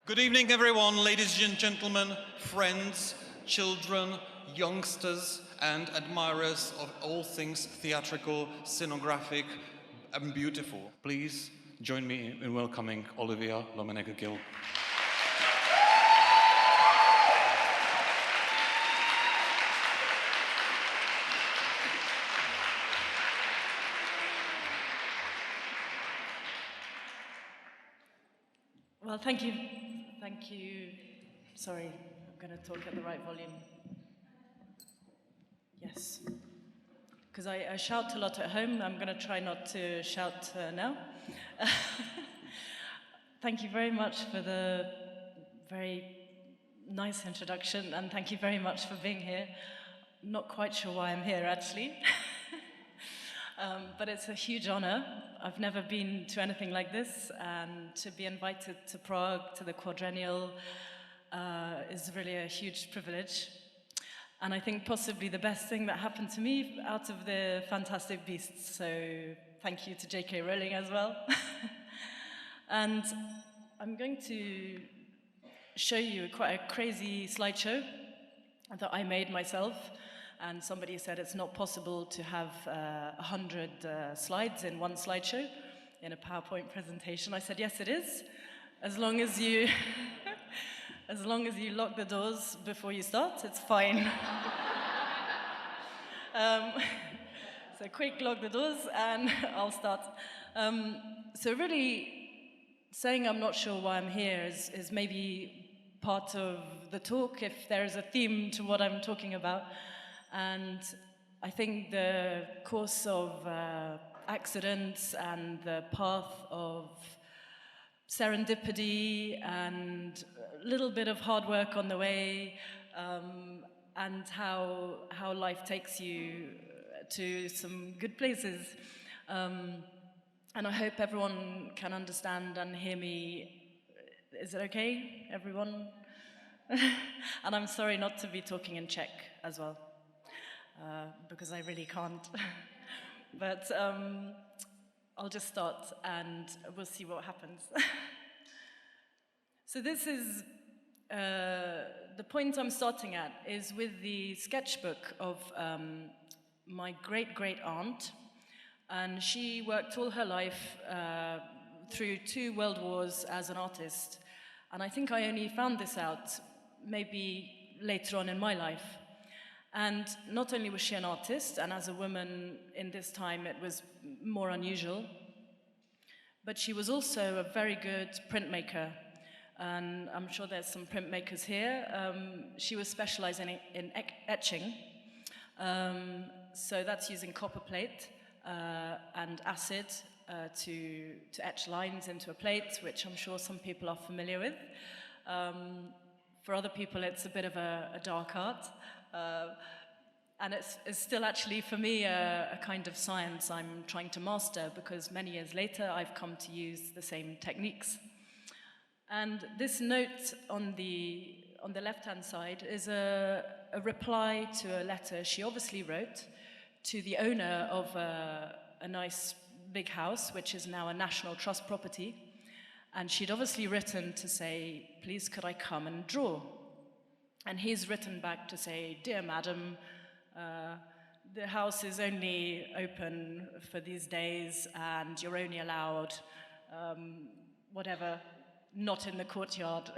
Good evening, everyone, ladies and gentlemen, friends, children, youngsters, and admirers of all things theatrical, scenographic, and beautiful. Please join me in welcoming Olivia Lomenech Gill. Well, thank you. Thank you. Sorry, I'm going to talk at the right volume. Yes. Because I shout a lot at home. I'm going to try not to shout now. Thank you very much for the very nice introduction, and thank you very much for being here. Not quite sure why I'm here, actually. But it's a huge honor. I've never been to anything like this, and to be invited to Prague, to the quadrennial, is really a huge privilege. And I think possibly the best thing that happened to me out of the Fantastic Beasts. So thank you to J.K. Rowling as well. And I'm going to show you quite a crazy slideshow that I made myself. And somebody said it's not possible to have 100 slides in one slideshow in a PowerPoint presentation. I said, yes, it is, as long as you, as long as you lock the doors before you start, it's fine. So quick, lock the doors, and I'll start. So really, saying I'm not sure why I'm here is maybe part of the talk, if there is a theme to what I'm talking about. And I think the course of accidents and the path of serendipity and a little bit of hard work on the way, and how life takes you to some good places. And I hope everyone can understand and hear me. Is it okay, everyone? And I'm sorry not to be talking in Czech as well. Because I really can't. But I'll just start and we'll see what happens. So this is, the point I'm starting at is with the sketchbook of my great-great-aunt. And she worked all her life through 2 world wars as an artist. And I think I only found this out maybe later on in my life. And not only was she an artist, and as a woman in this time it was more unusual, but she was also a very good printmaker. And I'm sure there's some printmakers here. She was specializing in etching. So that's using copper plate and acid to etch lines into a plate, which I'm sure some people are familiar with. For other people, it's a bit of a dark art. And it's still actually, for me, a kind of science I'm trying to master, because many years later, I've come to use the same techniques. And this note on the left-hand side is a reply to a letter she obviously wrote to the owner of a nice big house, which is now a National Trust property. And she'd obviously written to say, please, could I come and draw? And he's written back to say, dear madam, the house is only open for these days and you're only allowed, whatever, not in the courtyard.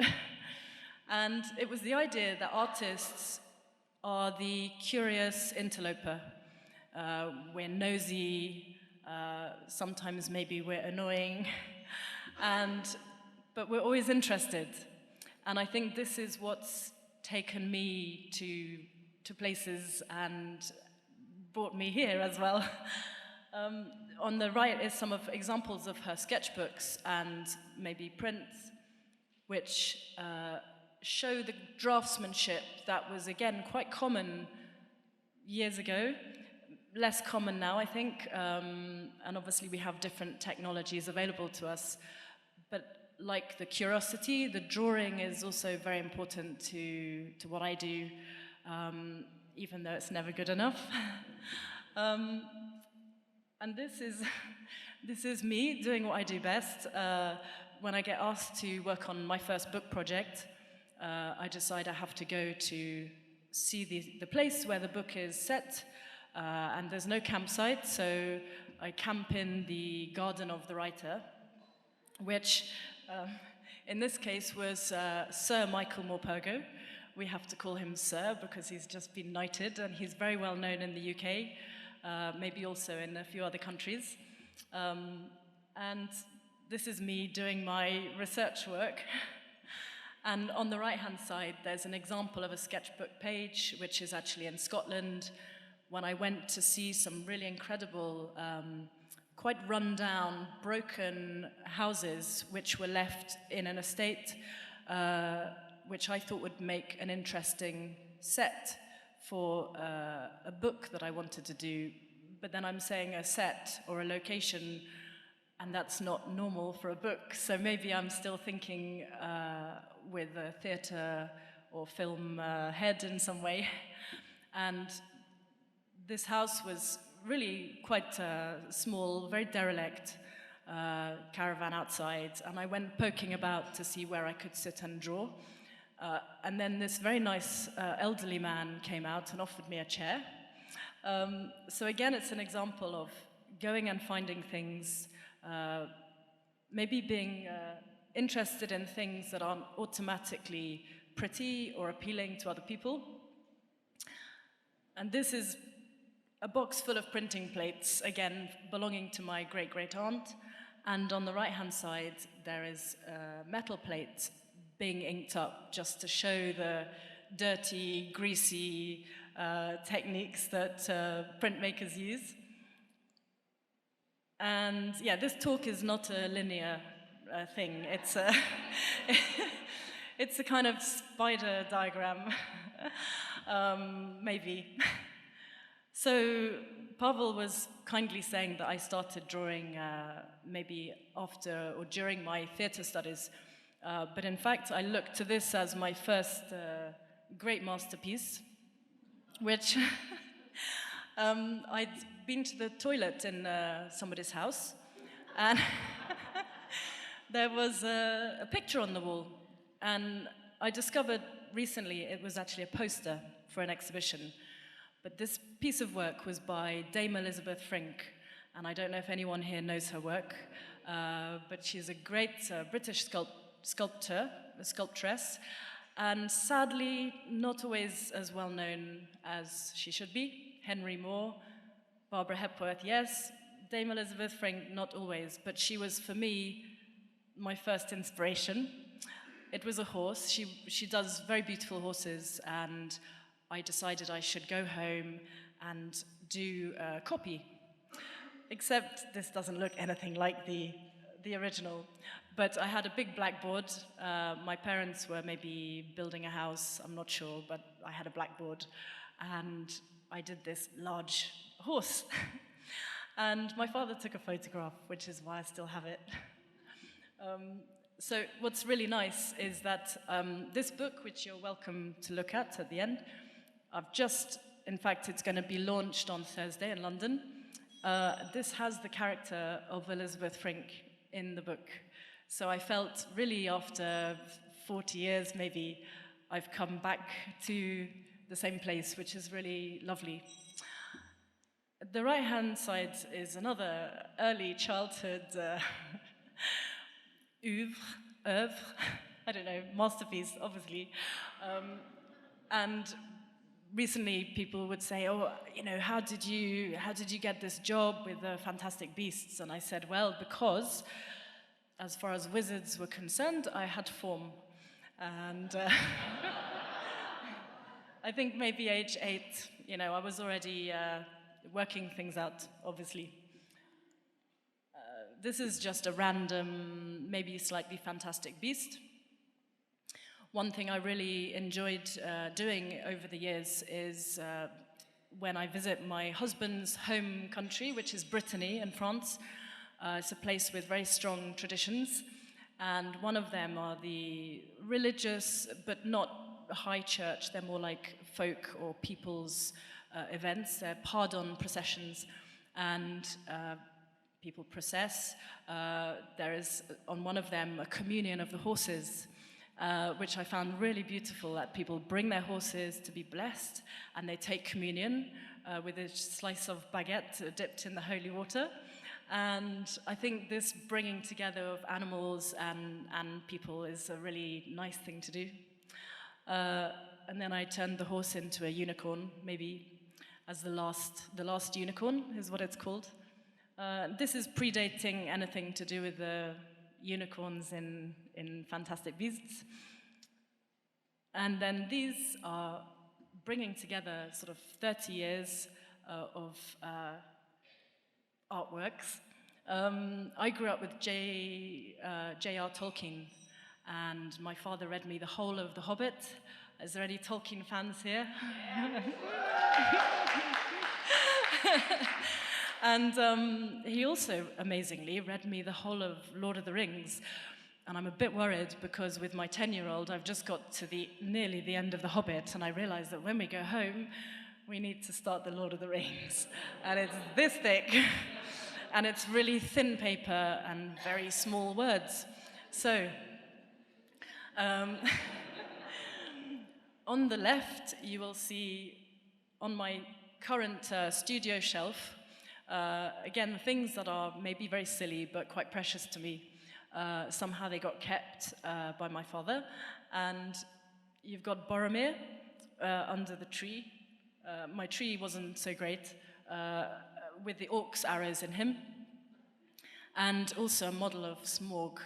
And it was the idea that artists are the curious interloper. We're nosy, sometimes maybe we're annoying, but we're always interested. And I think this is what's taken me to places and brought me here as well. On the right is some of examples of her sketchbooks and maybe prints, which show the draftsmanship that was, again, quite common years ago. Less common now, I think, and obviously we have different technologies available to us. But like the curiosity, the drawing is also very important to what I do, even though it's never good enough. And this is me doing what I do best, when I get asked to work on my first book project, I decide I have to go to see the place where the book is set, and there's no campsite, so I camp in the garden of the writer, which in this case was Sir Michael Morpurgo. We have to call him Sir because he's just been knighted, and he's very well known in the UK, maybe also in a few other countries. And this is me doing my research work. And on the right-hand side, there's an example of a sketchbook page, which is actually in Scotland, when I went to see some really incredible, quite run-down, broken houses, which were left in an estate, which I thought would make an interesting set for a book that I wanted to do. But then I'm saying a set or a location, and that's not normal for a book. So maybe I'm still thinking with a theatre or film head in some way. And this house was really quite small, very derelict caravan outside. And I went poking about to see where I could sit and draw. And then this very nice elderly man came out and offered me a chair. So again, it's an example of going and finding things, maybe being interested in things that aren't automatically pretty or appealing to other people. And this is a box full of printing plates, again, belonging to my great-great-aunt. And on the right-hand side, there is a metal plate being inked up just to show the dirty, greasy techniques that printmakers use. And yeah, this talk is not a linear thing. It's a, it's a kind of spider diagram, maybe. So Pavel was kindly saying that I started drawing maybe after or during my theatre studies, but in fact I look to this as my first great masterpiece, which I'd been to the toilet in somebody's house, and there was a picture on the wall, and I discovered recently it was actually a poster for an exhibition. But this piece of work was by Dame Elizabeth Frink, and I don't know if anyone here knows her work, but she's a great British sculptress, and sadly not always as well known as she should be. Henry Moore, Barbara Hepworth, yes, Dame Elizabeth Frink, not always, but she was, for me, my first inspiration. It was a horse. She does very beautiful horses, and I decided I should go home and do a copy. Except this doesn't look anything like the original. But I had a big blackboard. My parents were maybe building a house, I'm not sure, but I had a blackboard. And I did this large horse. And my father took a photograph, which is why I still have it. So what's really nice is that this book, which you're welcome to look at the end, in fact, it's going to be launched on Thursday in London. This has the character of Elizabeth Frink in the book. So I felt really after 40 years, maybe, I've come back to the same place, which is really lovely. The right-hand side is another early childhood oeuvre, I don't know, masterpiece, obviously. And recently people would say, oh, you know, how did you get this job with the Fantastic Beasts? And I said, well, because as far as wizards were concerned, I had form. And I think maybe age 8, you know, I was already working things out, obviously. This is just a random, maybe slightly fantastic beast. One thing I really enjoyed doing over the years is when I visit my husband's home country, which is Brittany in France. It's a place with very strong traditions, and one of them are the religious, but not high church. They're more like folk or people's events. They're pardon processions, and people process. There is, on one of them, a communion of the horses, which I found really beautiful, that people bring their horses to be blessed, and they take communion with a slice of baguette dipped in the holy water. And I think this bringing together of animals and people is a really nice thing to do. And then I turned the horse into a unicorn, maybe as the last unicorn is what it's called. This is predating anything to do with the unicorns in Fantastic Beasts. And then these are bringing together sort of 30 years of artworks. I grew up with J.R. Tolkien, and my father read me the whole of The Hobbit. Is there any Tolkien fans here? And he also, amazingly, read me the whole of Lord of the Rings. And I'm a bit worried because with my 10-year-old, I've just got to nearly the end of The Hobbit, and I realize that when we go home, we need to start the Lord of the Rings. And it's this thick, and it's really thin paper and very small words. So, on the left, you will see on my current studio shelf, again, things that are maybe very silly but quite precious to me. Somehow they got kept by my father. And you've got Boromir under the tree. My tree wasn't so great, with the orc's arrows in him. And also a model of Smaug.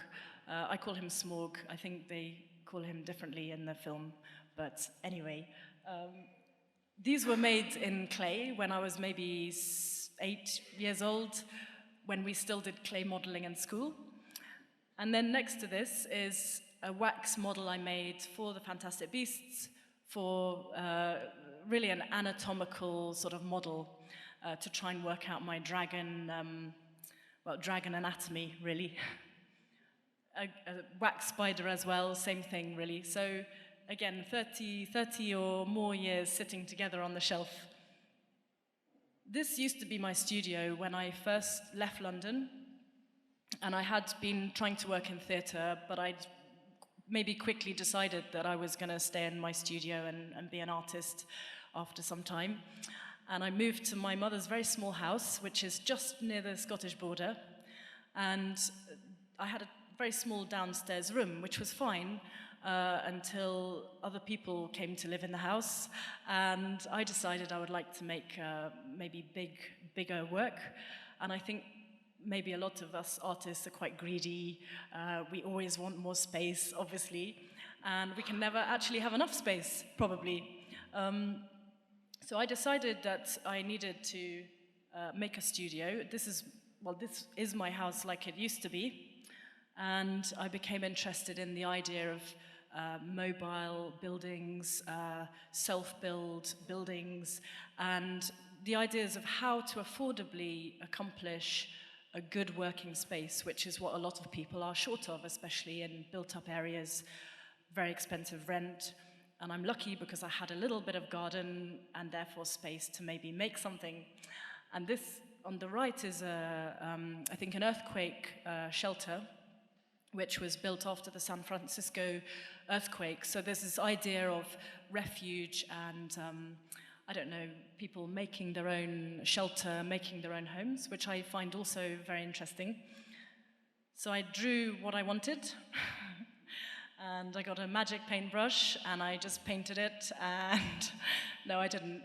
I call him Smaug. I think they call him differently in the film. But anyway, these were made in clay when I was maybe 8 years old, when we still did clay modeling in school. And then next to this is a wax model I made for the Fantastic Beasts, for really an anatomical sort of model to try and work out my dragon, dragon anatomy, really. A wax spider as well, same thing, really. So again, 30 or more years sitting together on the shelf. This used to be my studio when I first left London, and I had been trying to work in theatre, but I'd maybe quickly decided that I was going to stay in my studio and be an artist after some time. And I moved to my mother's very small house, which is just near the Scottish border, and I had a very small downstairs room, which was fine, until other people came to live in the house, and I decided I would like to make maybe bigger work. And I think maybe a lot of us artists are quite greedy. We always want more space, obviously, and we can never actually have enough space, probably. So I decided that I needed to make a studio. This is my house like it used to be, and I became interested in the idea of mobile buildings, self-build buildings, and the ideas of how to affordably accomplish a good working space, which is what a lot of people are short of, especially in built-up areas, very expensive rent. And I'm lucky because I had a little bit of garden and therefore space to maybe make something. And this on the right is, I think, an earthquake shelter, which was built after the San Francisco earthquake. So there's this idea of refuge and, I don't know, people making their own shelter, making their own homes, which I find also very interesting. So I drew what I wanted, and I got a magic paintbrush, and I just painted it, and no, I didn't.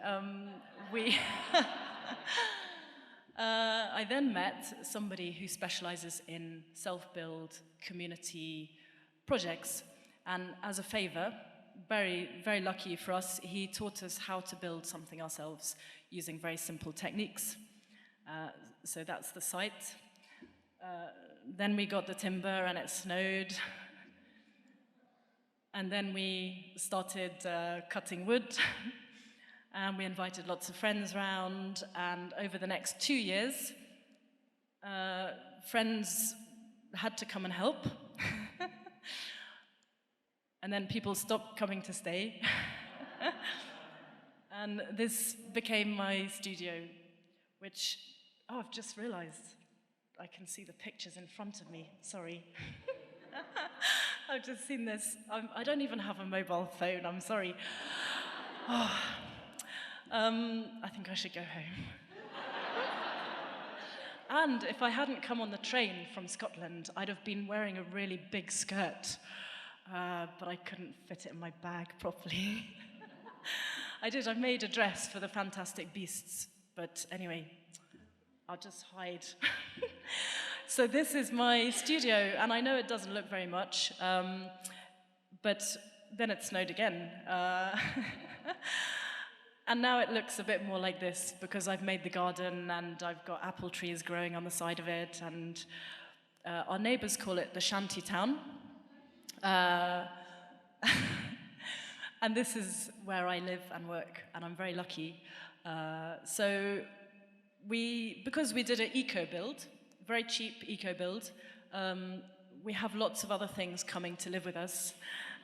I then met somebody who specializes in self-build community projects, and as a favor, very, very lucky for us, he taught us how to build something ourselves using very simple techniques. So that's the site. Then we got the timber and it snowed. And then we started cutting wood. And we invited lots of friends round, and over the next 2 years, friends had to come and help. And then people stopped coming to stay. And this became my studio, which, I've just realized I can see the pictures in front of me, sorry. I've just seen this. I don't even have a mobile phone, I'm sorry. I think I should go home. And if I hadn't come on the train from Scotland, I'd have been wearing a really big skirt, but I couldn't fit it in my bag properly. I made a dress for the Fantastic Beasts, but anyway, I'll just hide. So this is my studio, and I know it doesn't look very much, but then it snowed again. And now it looks a bit more like this because I've made the garden and I've got apple trees growing on the side of it, and our neighbours call it the shanty town. And this is where I live and work, and I'm very lucky. So because we did an eco build, very cheap eco build, we have lots of other things coming to live with us,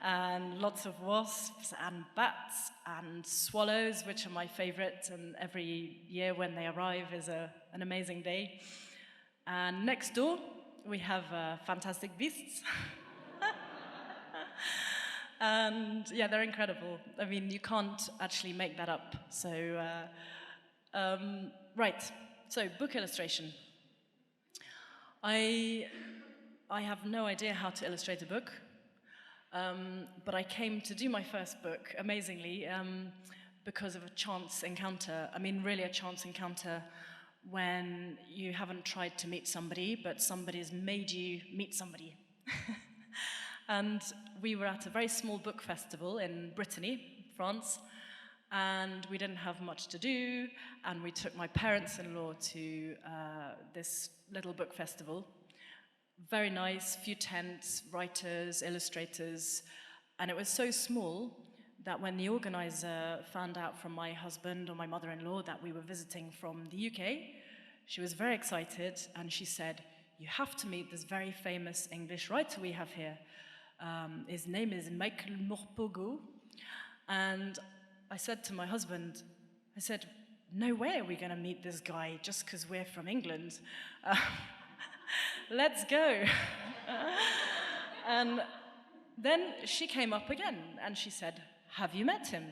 and lots of wasps and bats and swallows, which are my favorite, and every year when they arrive is an amazing day. And next door, we have Fantastic Beasts. And yeah, they're incredible. I mean, you can't actually make that up. So, right, so book illustration. I have no idea how to illustrate a book. But I came to do my first book, amazingly, because of a chance encounter. I mean, really a chance encounter when you haven't tried to meet somebody, but somebody's made you meet somebody. And we were at a very small book festival in Brittany, France, and we didn't have much to do, and we took my parents-in-law to this little book festival. Very nice, few tents, writers, illustrators, and it was so small that when the organizer found out from my husband or my mother-in-law that we were visiting from the UK, she was very excited, and she said, "You have to meet this very famous English writer we have here. His name is Michael Morpurgo." And I said to my husband, I said, "No way are we going to meet this guy just because we're from England. Let's go." And then she came up again and she said, "Have you met him?"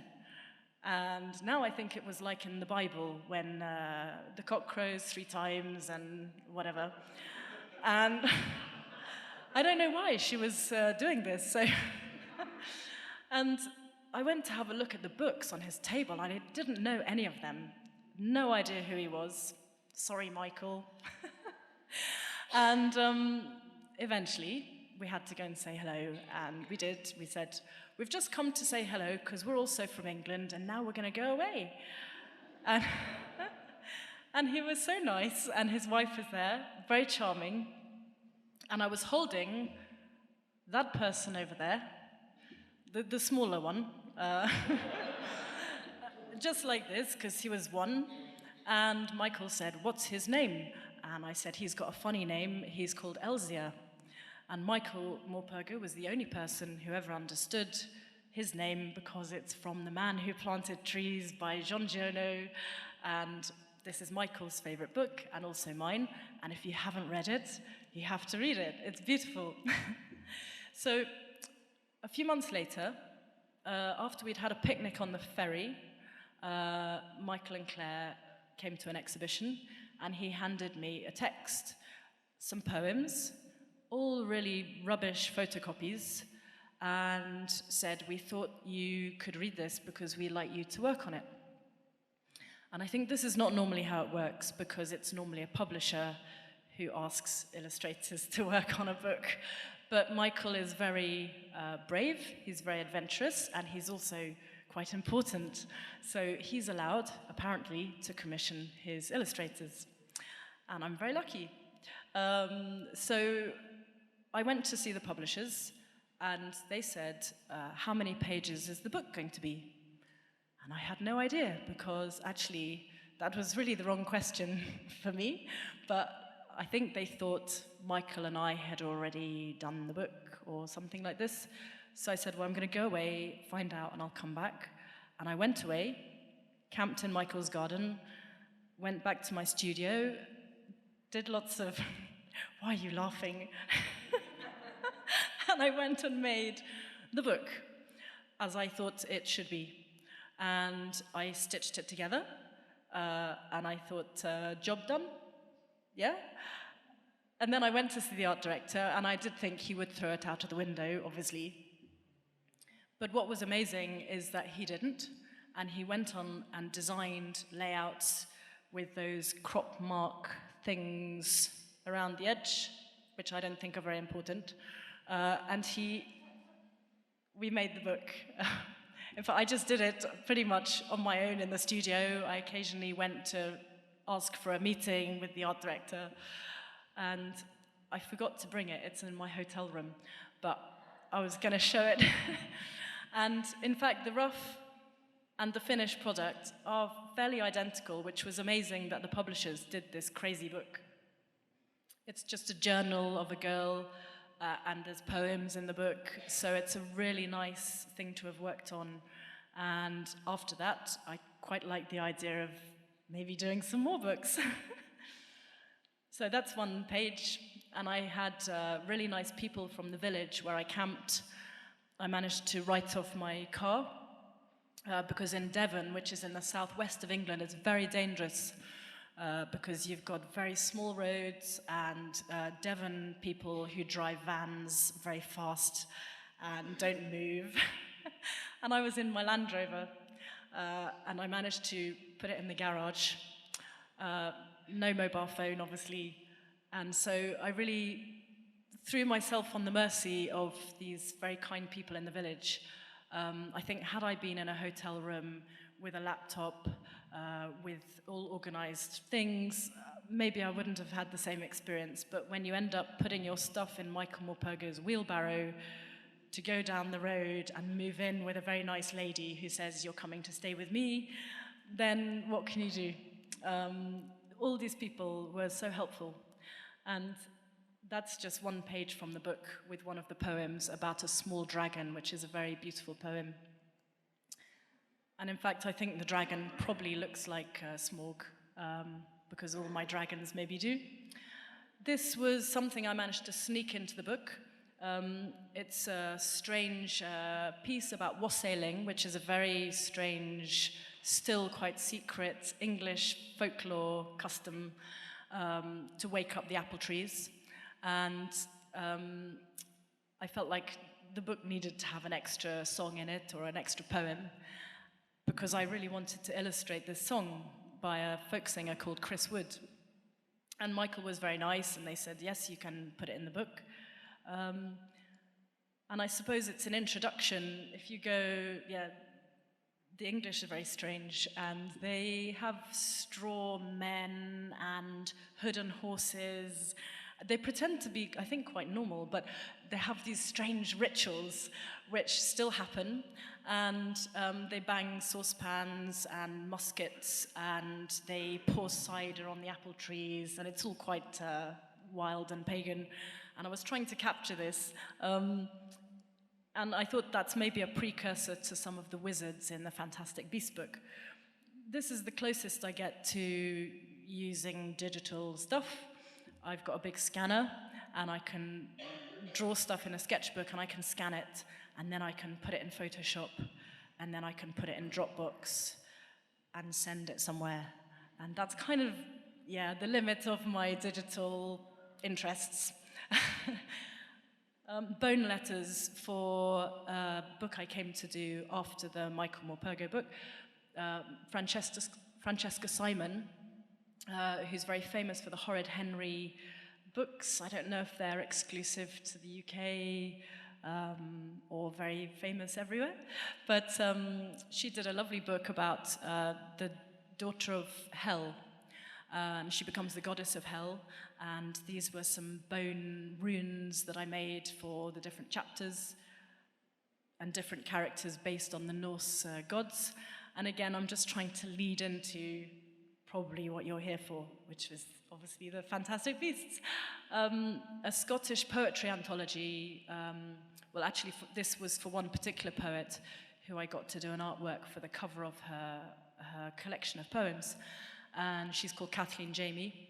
And now I think it was like in the Bible when the cock crows 3 times and whatever. And I don't know why she was doing this. So and I went to have a look at the books on his table, and I didn't know any of them. No idea who he was. Sorry, Michael. And eventually, we had to go and say hello, and we did. We said, "We've just come to say hello because we're also from England, and now we're going to go away." And, and he was so nice, and his wife was there, very charming. And I was holding that person over there, the smaller one, just like this, because he was one. And Michael said, "What's his name?" And I said, "He's got a funny name. He's called Elzia." And Michael Morpurgo was the only person who ever understood his name because it's from The Man Who Planted Trees by John Giono. And this is Michael's favorite book, and also mine. And if you haven't read it, you have to read it. It's beautiful. So a few months later, after we'd had a picnic on the ferry, Michael and Claire came to an exhibition, and he handed me a text, some poems, all really rubbish photocopies, and said, "We thought you could read this because we'd like you to work on it." And I think this is not normally how it works, because it's normally a publisher who asks illustrators to work on a book. But Michael is very brave, he's very adventurous, and he's also quite important. So he's allowed, apparently, to commission his illustrators. And I'm very lucky. So I went to see the publishers, and they said, "How many pages is the book going to be?" And I had no idea, because actually that was really the wrong question for me. But I think they thought Michael and I had already done the book or something like this. So I said, "Well, I'm going to go away, find out, and I'll come back." And I went away, camped in Michael's garden, went back to my studio, did lots of Why are you laughing? And I went and made the book, as I thought it should be. And I stitched it together, and I thought, job done? Yeah? And then I went to see the art director, and I did think he would throw it out of the window, obviously. But what was amazing is that he didn't, and he went on and designed layouts with those crop mark things around the edge, which I don't think are very important. And we made the book. In fact, I just did it pretty much on my own in the studio. I occasionally went to ask for a meeting with the art director, and I forgot to bring it. It's in my hotel room, but I was going to show it. And in fact, the rough and the finished product are fairly identical, which was amazing that the publishers did this crazy book. It's just a journal of a girl, and there's poems in the book, so it's a really nice thing to have worked on. And after that, I quite like the idea of maybe doing some more books. So that's one page, and I had really nice people from the village where I camped. I managed to write off my car, because in Devon, which is in the southwest of England, it's very dangerous. Because you've got very small roads and Devon people who drive vans very fast and don't move. And I was in my Land Rover, and I managed to put it in the garage. No mobile phone, obviously. And so I really threw myself on the mercy of these very kind people in the village. I think had I been in a hotel room with a laptop, with all organized things, maybe I wouldn't have had the same experience. But when you end up putting your stuff in Michael Morpurgo's wheelbarrow to go down the road and move in with a very nice lady who says, "You're coming to stay with me," then what can you do? All these people were so helpful. And that's just one page from the book with one of the poems about a small dragon, which is a very beautiful poem. And in fact, I think the dragon probably looks like Smaug, because all my dragons maybe do. This was something I managed to sneak into the book. It's a strange piece about wassailing, which is a very strange, still quite secret English folklore custom to wake up the apple trees. And I felt like the book needed to have an extra song in it or an extra poem, because I really wanted to illustrate this song by a folk singer called Chris Wood. And Michael was very nice, and they said, yes, you can put it in the book. And I suppose it's an introduction. If you go, the English are very strange, and they have straw men and wooden horses. They pretend to be, I think, quite normal, but they have these strange rituals which still happen, and they bang saucepans and muskets, and they pour cider on the apple trees, and it's all quite wild and pagan. And I was trying to capture this, and I thought that's maybe a precursor to some of the wizards in the Fantastic Beasts book. This is the closest I get to using digital stuff. I've got a big scanner, and I can draw stuff in a sketchbook, and I can scan it, and then I can put it in Photoshop, and then I can put it in Dropbox and send it somewhere. And that's kind of, the limit of my digital interests. Bone letters for a book I came to do after the Michael Morpurgo book. Francesca Simon, who's very famous for the Horrid Henry books. I don't know if they're exclusive to the UK or very famous everywhere, but she did a lovely book about the daughter of Hel. She becomes the goddess of Hel, and these were some bone runes that I made for the different chapters and different characters based on the Norse gods. And again, I'm just trying to lead into probably what you're here for, which was obviously the Fantastic Beasts. A Scottish poetry anthology. This was for one particular poet who I got to do an artwork for the cover of her collection of poems. And she's called Kathleen Jamie.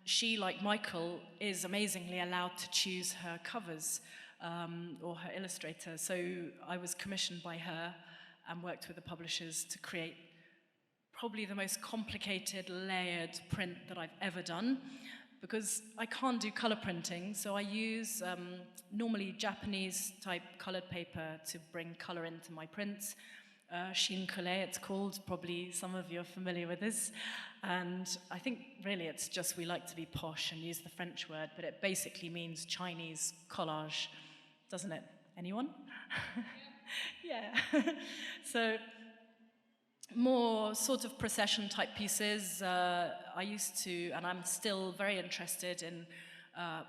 she, like Michael, is amazingly allowed to choose her covers or her illustrator. So I was commissioned by her and worked with the publishers to create probably the most complicated, layered print that I've ever done, because I can't do color printing, so I use normally Japanese-type colored paper to bring color into my prints. Shinkule, it's called, probably some of you are familiar with this. And I think really it's just we like to be posh and use the French word, but it basically means Chinese collage, doesn't it? Anyone? Yeah. So more sort of procession type pieces. I used to, and I'm still very interested in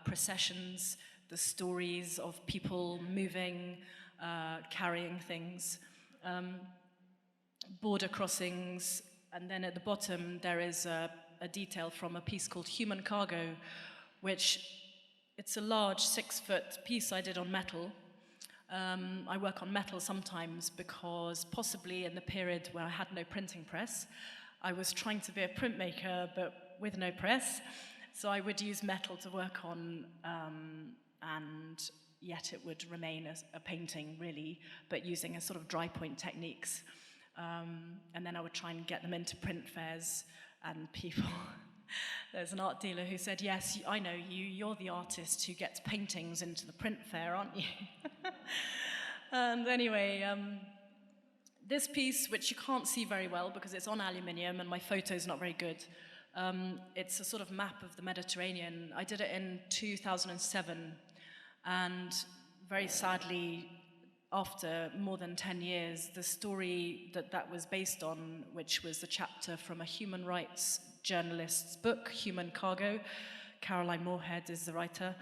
processions, the stories of people moving, carrying things, border crossings, and then at the bottom there is a detail from a piece called Human Cargo, which it's a large 6-foot piece I did on metal. I work on metal sometimes because possibly in the period where I had no printing press, I was trying to be a printmaker but with no press. So I would use metal to work on, and yet it would remain as a painting really, but using a sort of dry point techniques. And then I would try and get them into print fairs and people. There's an art dealer who said, yes, I know you, you're the artist who gets paintings into the print fair, aren't you? And anyway, this piece, which you can't see very well because it's on aluminium and my photo's not very good, it's a sort of map of the Mediterranean. I did it in 2007, and very sadly, after more than 10 years, the story that was based on, which was a chapter from a human rights journalist's book, Human Cargo, Caroline Moorhead is the writer.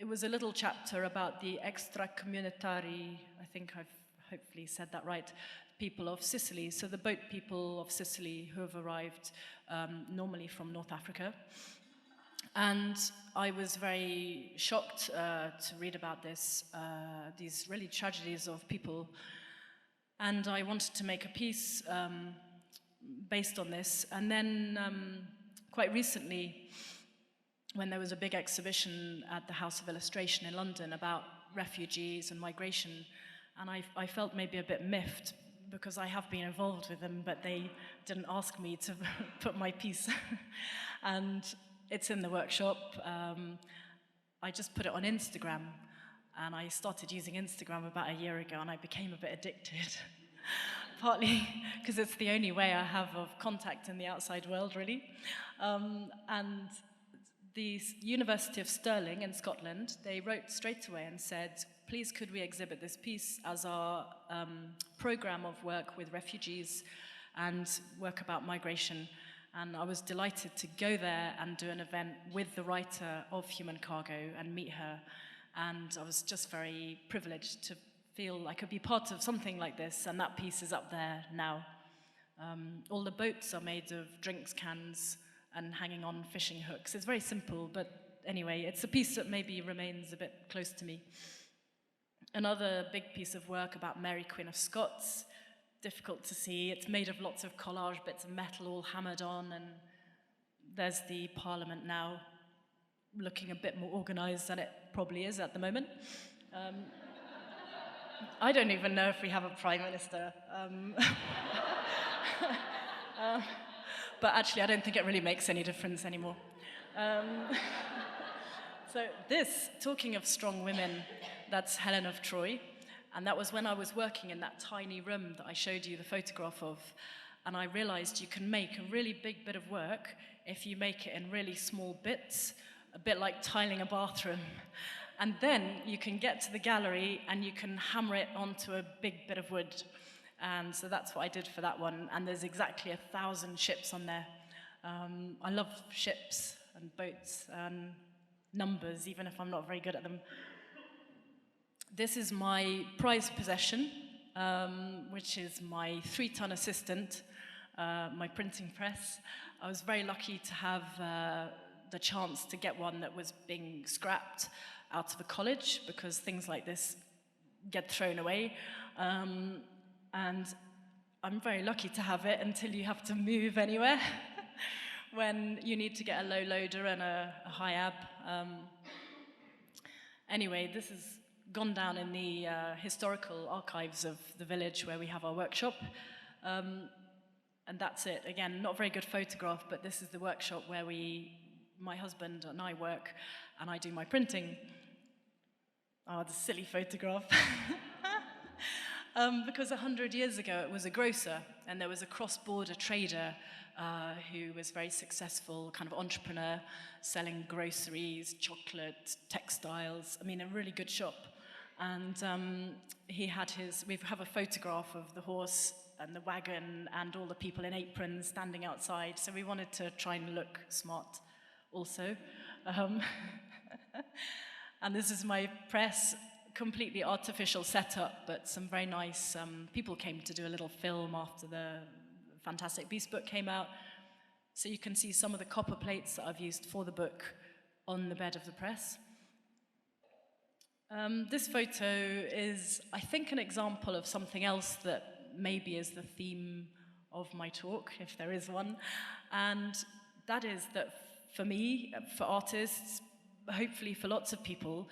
It was a little chapter about the extracommunitari, I think I've hopefully said that right, people of Sicily, so the boat people of Sicily who have arrived normally from North Africa. And I was very shocked to read about this, these really tragedies of people. And I wanted to make a piece based on this. And then quite recently, when there was a big exhibition at the House of Illustration in London about refugees and migration, and I felt maybe a bit miffed because I have been involved with them, but they didn't ask me to put my piece. And it's in the workshop. I just put it on Instagram, and I started using Instagram about a year ago, and I became a bit addicted. Partly because it's the only way I have of contact in the outside world, really. And the University of Stirling in Scotland, they wrote straight away and said, please could we exhibit this piece as our program of work with refugees and work about migration. And I was delighted to go there and do an event with the writer of Human Cargo and meet her. And I was just very privileged to feel I could be part of something like this, and that piece is up there now. All the boats are made of drinks cans and hanging on fishing hooks. It's very simple, but anyway, it's a piece that maybe remains a bit close to me. Another big piece of work about Mary, Queen of Scots, difficult to see. It's made of lots of collage bits of metal all hammered on, and there's the Parliament now looking a bit more organised than it probably is at the moment. I don't even know if we have a Prime Minister. But actually, I don't think it really makes any difference anymore. So this, talking of strong women, that's Helen of Troy. And that was when I was working in that tiny room that I showed you the photograph of. And I realized you can make a really big bit of work if you make it in really small bits, a bit like tiling a bathroom. And then you can get to the gallery and you can hammer it onto a big bit of wood. And so that's what I did for that one. And there's exactly 1,000 ships on there. I love ships and boats and numbers, even if I'm not very good at them. This is my prized possession, which is my 3-ton assistant, my printing press. I was very lucky to have the chance to get one that was being scrapped out of a college, because things like this get thrown away. And I'm very lucky to have it until you have to move anywhere, when you need to get a low loader and a high ab. Anyway, this has gone down in the historical archives of the village where we have our workshop. And that's it. Again, not a very good photograph, but this is the workshop where my husband and I work, and I do my printing. Oh, the silly photograph. Because 100 years ago, it was a grocer, and there was a cross-border trader who was very successful, kind of entrepreneur, selling groceries, chocolate, textiles. I mean, a really good shop. And we have a photograph of the horse and the wagon and all the people in aprons standing outside. So we wanted to try and look smart also. And this is my press, completely artificial setup, but some very nice people came to do a little film after the Fantastic Beast book came out. So you can see some of the copper plates that I've used for the book on the bed of the press. This photo is, I think, an example of something else that maybe is the theme of my talk, if there is one. And that is that for me, for artists, hopefully for lots of people,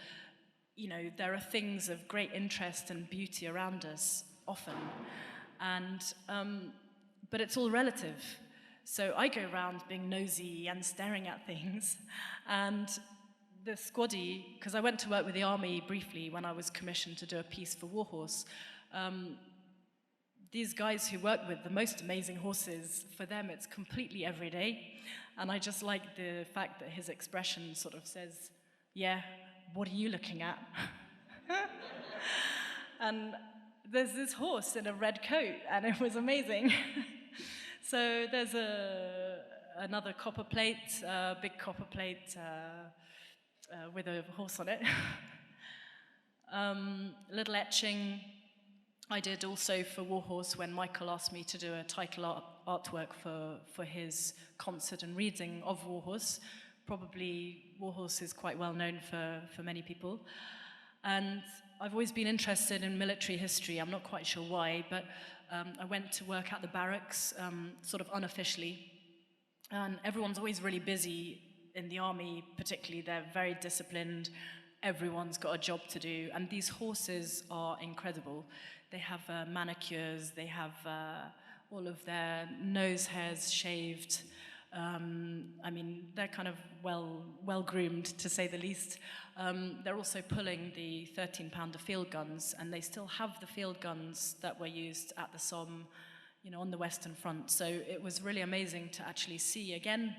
you know, there are things of great interest and beauty around us often. And, but it's all relative. So I go around being nosy and staring at things. And the squaddy, because I went to work with the army briefly when I was commissioned to do a piece for Warhorse. These guys who work with the most amazing horses, for them it's completely everyday. And I just like the fact that his expression sort of says, yeah, what are you looking at? And there's this horse in a red coat, and it was amazing. So there's another copper plate, big copper plate with a horse on it. Little etching I did also for Warhorse when Michael asked me to do a title artwork for his concert and reading of Warhorse. Probably Warhorse is quite well known for many people. And I've always been interested in military history. I'm not quite sure why, but I went to work at the barracks, sort of unofficially. And everyone's always really busy in the army, particularly. They're very disciplined. Everyone's got a job to do. And these horses are incredible. They have manicures. They have all of their nose hairs shaved. I mean, they're kind of well groomed, to say the least. They're also pulling the 13-pounder field guns, and they still have the field guns that were used at the Somme, you know, on the Western Front. So it was really amazing to actually see again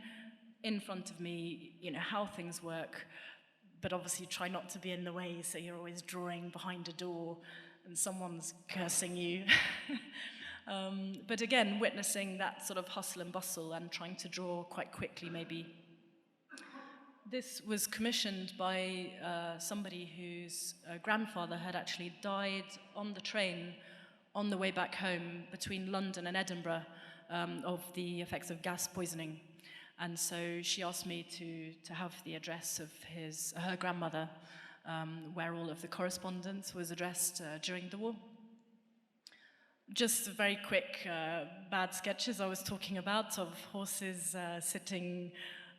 in front of me, you know, how things work. But obviously, try not to be in the way, so you're always drawing behind a door, and someone's cursing you. But again, witnessing that sort of hustle and bustle and trying to draw quite quickly, maybe. This was commissioned by somebody whose grandfather had actually died on the train on the way back home between London and Edinburgh of the effects of gas poisoning. And so she asked me to have the address of her grandmother, where all of the correspondence was addressed during the war. Just very quick bad sketches I was talking about of horses sitting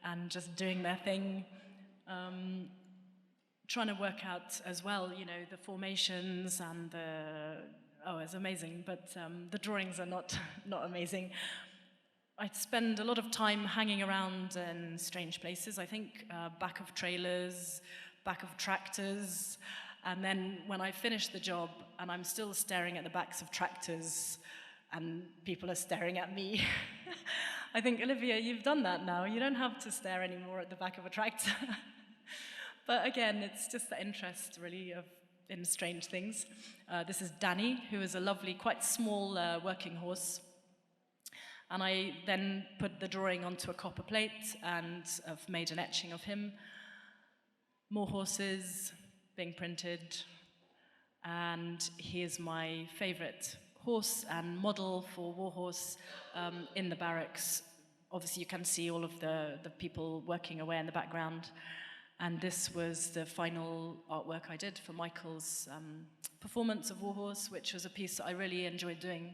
and just doing their thing. Trying to work out as well, you know, the formations and it's amazing, but the drawings are not amazing. I spend a lot of time hanging around in strange places. I think back of trailers, back of tractors, and then when I finish the job and I'm still staring at the backs of tractors and people are staring at me, I think, Olivia, you've done that now. You don't have to stare anymore at the back of a tractor. But again, it's just the interest, really, in strange things. This is Danny, who is a lovely, quite small working horse. And I then put the drawing onto a copper plate and I've made an etching of him. More horses being printed. And he is my favorite horse and model for Warhorse in the barracks. Obviously, you can see all of the people working away in the background. And this was the final artwork I did for Michael's performance of Warhorse, which was a piece that I really enjoyed doing.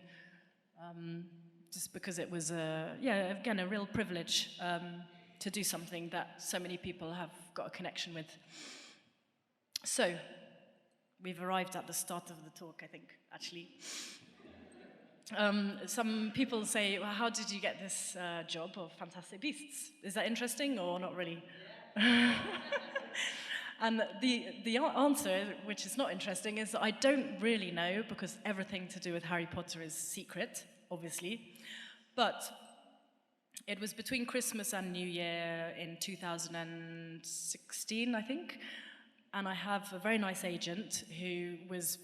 just because it was, again, a real privilege to do something that so many people have got a connection with. So, we've arrived at the start of the talk, I think, actually. Some people say, well, how did you get this job of Fantastic Beasts? Is that interesting or not really? And the answer, which is not interesting, is that I don't really know, because everything to do with Harry Potter is secret, obviously. But it was between Christmas and New Year in 2016, I think. And I have a very nice agent who was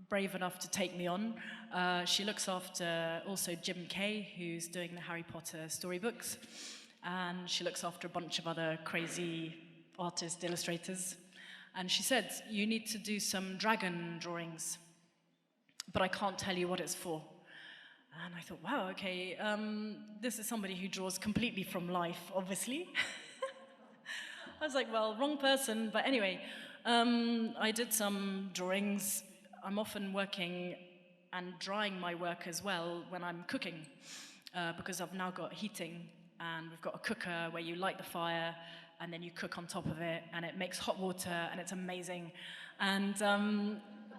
brave enough to take me on. She looks after also Jim Kay, who's doing the Harry Potter storybooks. And she looks after a bunch of other crazy artist illustrators. And she said, you need to do some dragon drawings, but I can't tell you what it's for. And I thought, wow, okay, this is somebody who draws completely from life, obviously. I was like, well, wrong person, but anyway, I did some drawings. I'm often working and drying my work as well when I'm cooking, because I've now got heating, and we've got a cooker where you light the fire, and then you cook on top of it, and it makes hot water, and it's amazing. And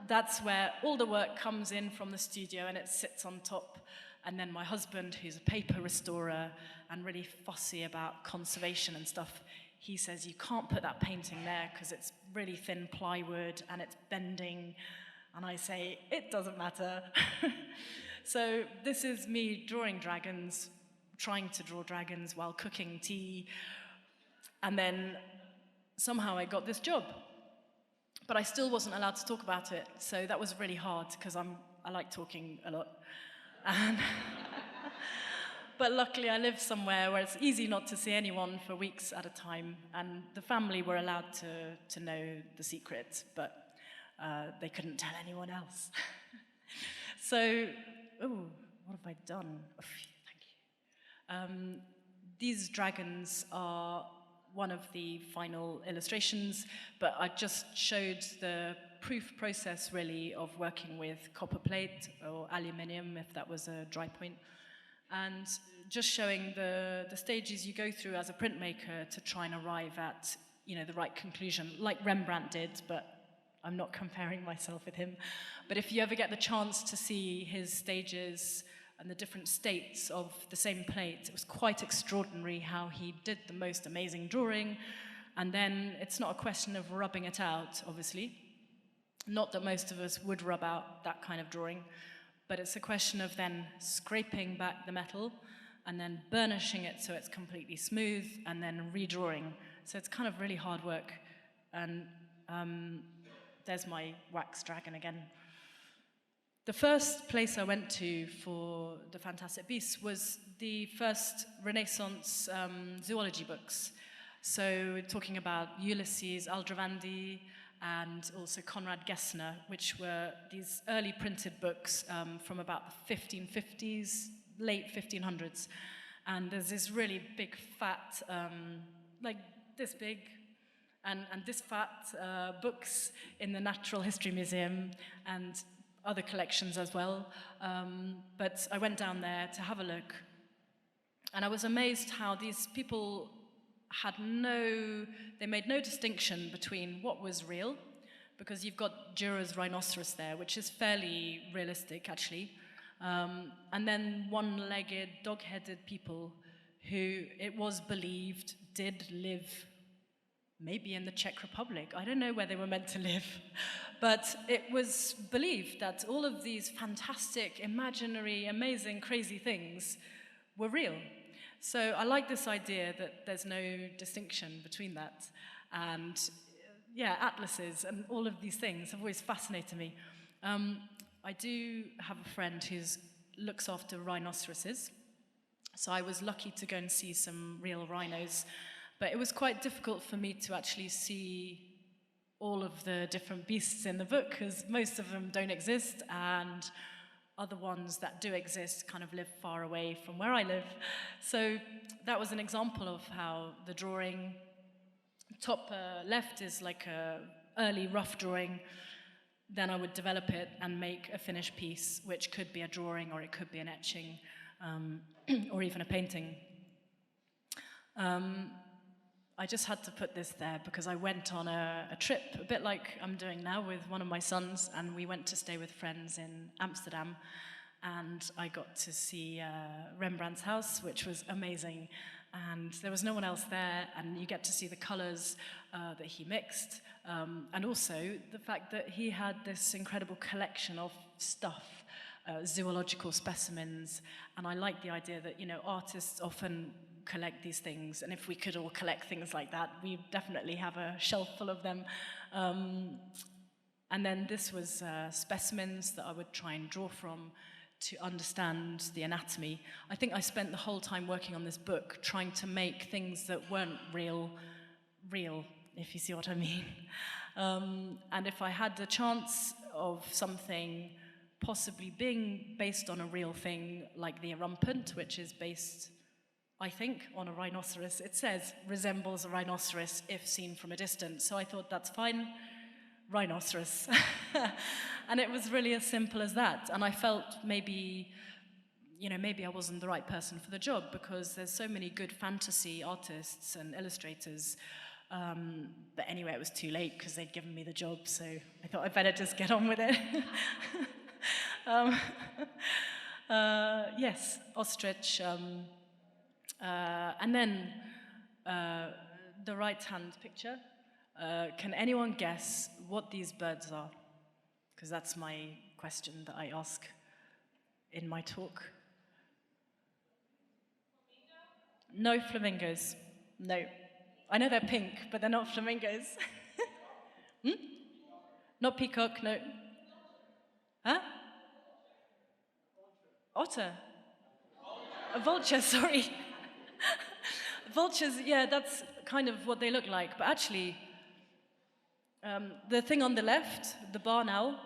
that's where all the work comes in from the studio, and it sits on top. And then my husband, who's a paper restorer and really fussy about conservation and stuff, he says, you can't put that painting there because it's really thin plywood and it's bending. And I say, it doesn't matter. So this is me drawing dragons, trying to draw dragons while cooking tea. And then somehow I got this job. But I still wasn't allowed to talk about it. So that was really hard because I like talking a lot. And but luckily I live somewhere where it's easy not to see anyone for weeks at a time. And the family were allowed to know the secret, but they couldn't tell anyone else. So, what have I done? Oh, thank you. These dragons are one of the final illustrations, but I just showed the proof process, really, of working with copper plate or aluminium, if that was a dry point, and just showing the stages you go through as a printmaker to try and arrive at, the right conclusion, like Rembrandt did, but I'm not comparing myself with him. But if you ever get the chance to see his stages and the different states of the same plate, it was quite extraordinary how he did the most amazing drawing. And then it's not a question of rubbing it out, obviously. Not that most of us would rub out that kind of drawing, but it's a question of then scraping back the metal and then burnishing it so it's completely smooth and then redrawing. So it's kind of really hard work. And there's my wax dragon again. The first place I went to for the Fantastic Beasts was the first Renaissance zoology books. So talking about Ulysses, Aldrovandi, and also Conrad Gessner, which were these early printed books from about the 1550s, late 1500s. And there's this really big, fat, like this big, and this fat books in the Natural History Museum and other collections as well. But I went down there to have a look. And I was amazed how these people they made no distinction between what was real, because you've got Dürer's rhinoceros there, which is fairly realistic, actually. And then one-legged, dog-headed people who it was believed did live maybe in the Czech Republic. I don't know where they were meant to live. But it was believed that all of these fantastic, imaginary, amazing, crazy things were real. So I like this idea that there's no distinction between that. And atlases and all of these things have always fascinated me. I do have a friend who looks after rhinoceroses. So I was lucky to go and see some real rhinos. But it was quite difficult for me to actually see all of the different beasts in the book, because most of them don't exist, and other ones that do exist kind of live far away from where I live. So that was an example of how the drawing, top left is like a early rough drawing. Then I would develop it and make a finished piece, which could be a drawing or it could be an etching. or even a painting. I just had to put this there because I went on a trip, a bit like I'm doing now with one of my sons, and we went to stay with friends in Amsterdam, and I got to see Rembrandt's house, which was amazing, and there was no one else there, and you get to see the colours that he mixed, and also the fact that he had this incredible collection of stuff, zoological specimens, and I like the idea that, you know, artists often collect these things, and if we could all collect things like that, we definitely have a shelf full of them. And then this was specimens that I would try and draw from to understand the anatomy. I think I spent the whole time working on this book trying to make things that weren't real, if you see what I mean. And if I had the chance of something possibly being based on a real thing, like the rampant, which is based, I think, on a rhinoceros. It says, resembles a rhinoceros if seen from a distance. So I thought, that's fine, rhinoceros. And it was really as simple as that. And I felt maybe, you know, maybe I wasn't the right person for the job, because there's so many good fantasy artists and illustrators. But anyway, it was too late because they'd given me the job. So I thought I'd better just get on with it. Yes, ostrich. And then the right-hand picture. Can anyone guess what these birds are? Because that's my question that I ask in my talk. No flamingos. No. I know they're pink, but they're not flamingos. Not peacock, no. Huh? Otter. A vulture, sorry. Vultures, yeah, that's kind of what they look like. But actually, the thing on the left, the barn owl,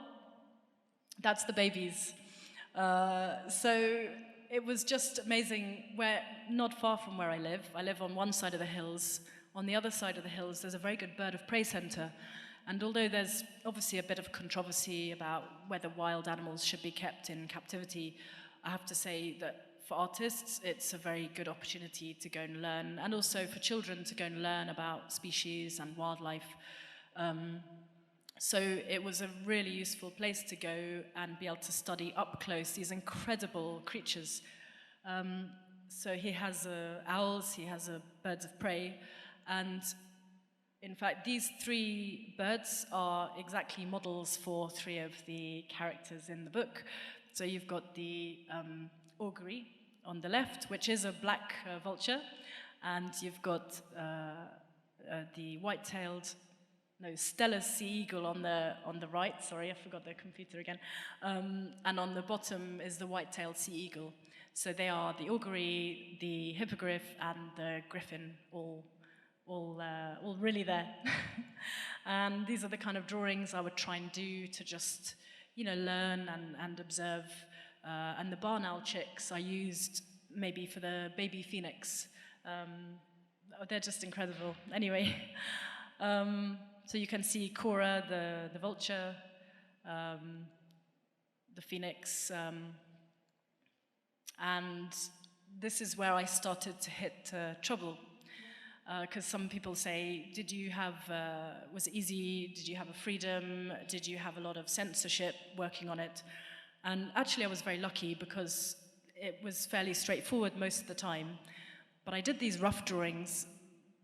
that's the babies. So it was just amazing where, not far from where I live on one side of the hills. On the other side of the hills, there's a very good bird of prey centre. And although there's obviously a bit of controversy about whether wild animals should be kept in captivity, I have to say that for artists, it's a very good opportunity to go and learn, and also for children to go and learn about species and wildlife. So it was a really useful place to go and be able to study up close these incredible creatures. So he has owls, he has birds of prey, and in fact, these three birds are exactly models for three of the characters in the book. So you've got the augury on the left, which is a black vulture, and you've got the white-tailed, Stella's sea eagle on the right. Sorry, I forgot the computer again. And on the bottom is the white-tailed sea eagle. So they are the augury, the hippogriff, and the griffin, all really there. And these are the kind of drawings I would try and do to just, learn and observe. And the barn owl chicks I used maybe for the baby phoenix. They're just incredible. Anyway, so you can see Cora, the vulture, the phoenix, and this is where I started to hit trouble. Because some people say, was it easy? Did you have a freedom? Did you have a lot of censorship working on it? And actually I was very lucky because it was fairly straightforward most of the time. But I did these rough drawings,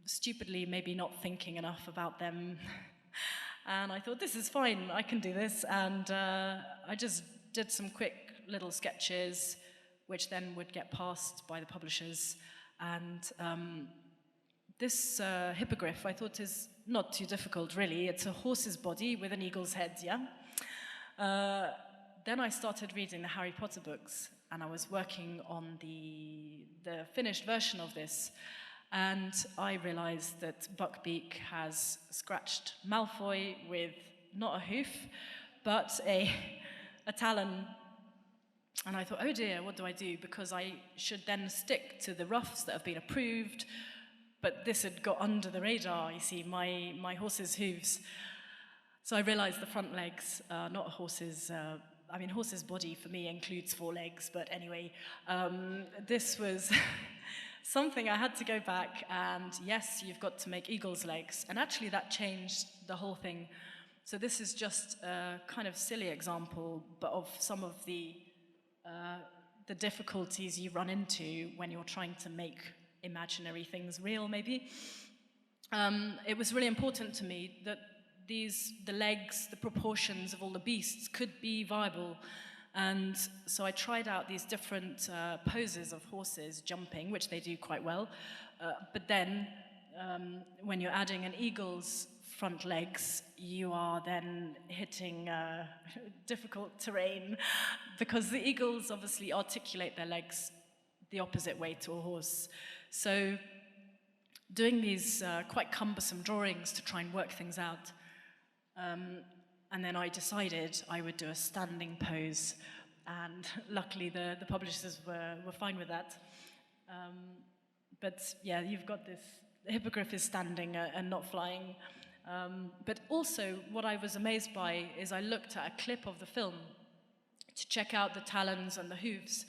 stupidly maybe not thinking enough about them. And I thought, this is fine, I can do this. And I just did some quick little sketches, which then would get passed by the publishers. And this hippogriff I thought is not too difficult, really. It's a horse's body with an eagle's head, yeah? Then I started reading the Harry Potter books, and I was working on the finished version of this, and I realized that Buckbeak has scratched Malfoy with not a hoof, but a talon. And I thought, oh dear, what do I do? Because I should then stick to the roughs that have been approved, but this had got under the radar, you see, my horse's hooves. So I realized the front legs are not a horse's I mean, horse's body for me includes 4 legs, but anyway, this was something I had to go back and yes, you've got to make eagle's legs. And actually that changed the whole thing. So this is just a kind of silly example, but of some of the difficulties you run into when you're trying to make imaginary things real, maybe. It was really important to me that the legs, the proportions of all the beasts could be viable. And so I tried out these different poses of horses jumping, which they do quite well. But then when you're adding an eagle's front legs, you are then hitting difficult terrain because the eagles obviously articulate their legs the opposite way to a horse. So doing these quite cumbersome drawings to try and work things out. And then I decided I would do a standing pose, and luckily the publishers were fine with that. But yeah, you've got this, the hippogriff is standing and not flying. But also what I was amazed by is I looked at a clip of the film to check out the talons and the hooves,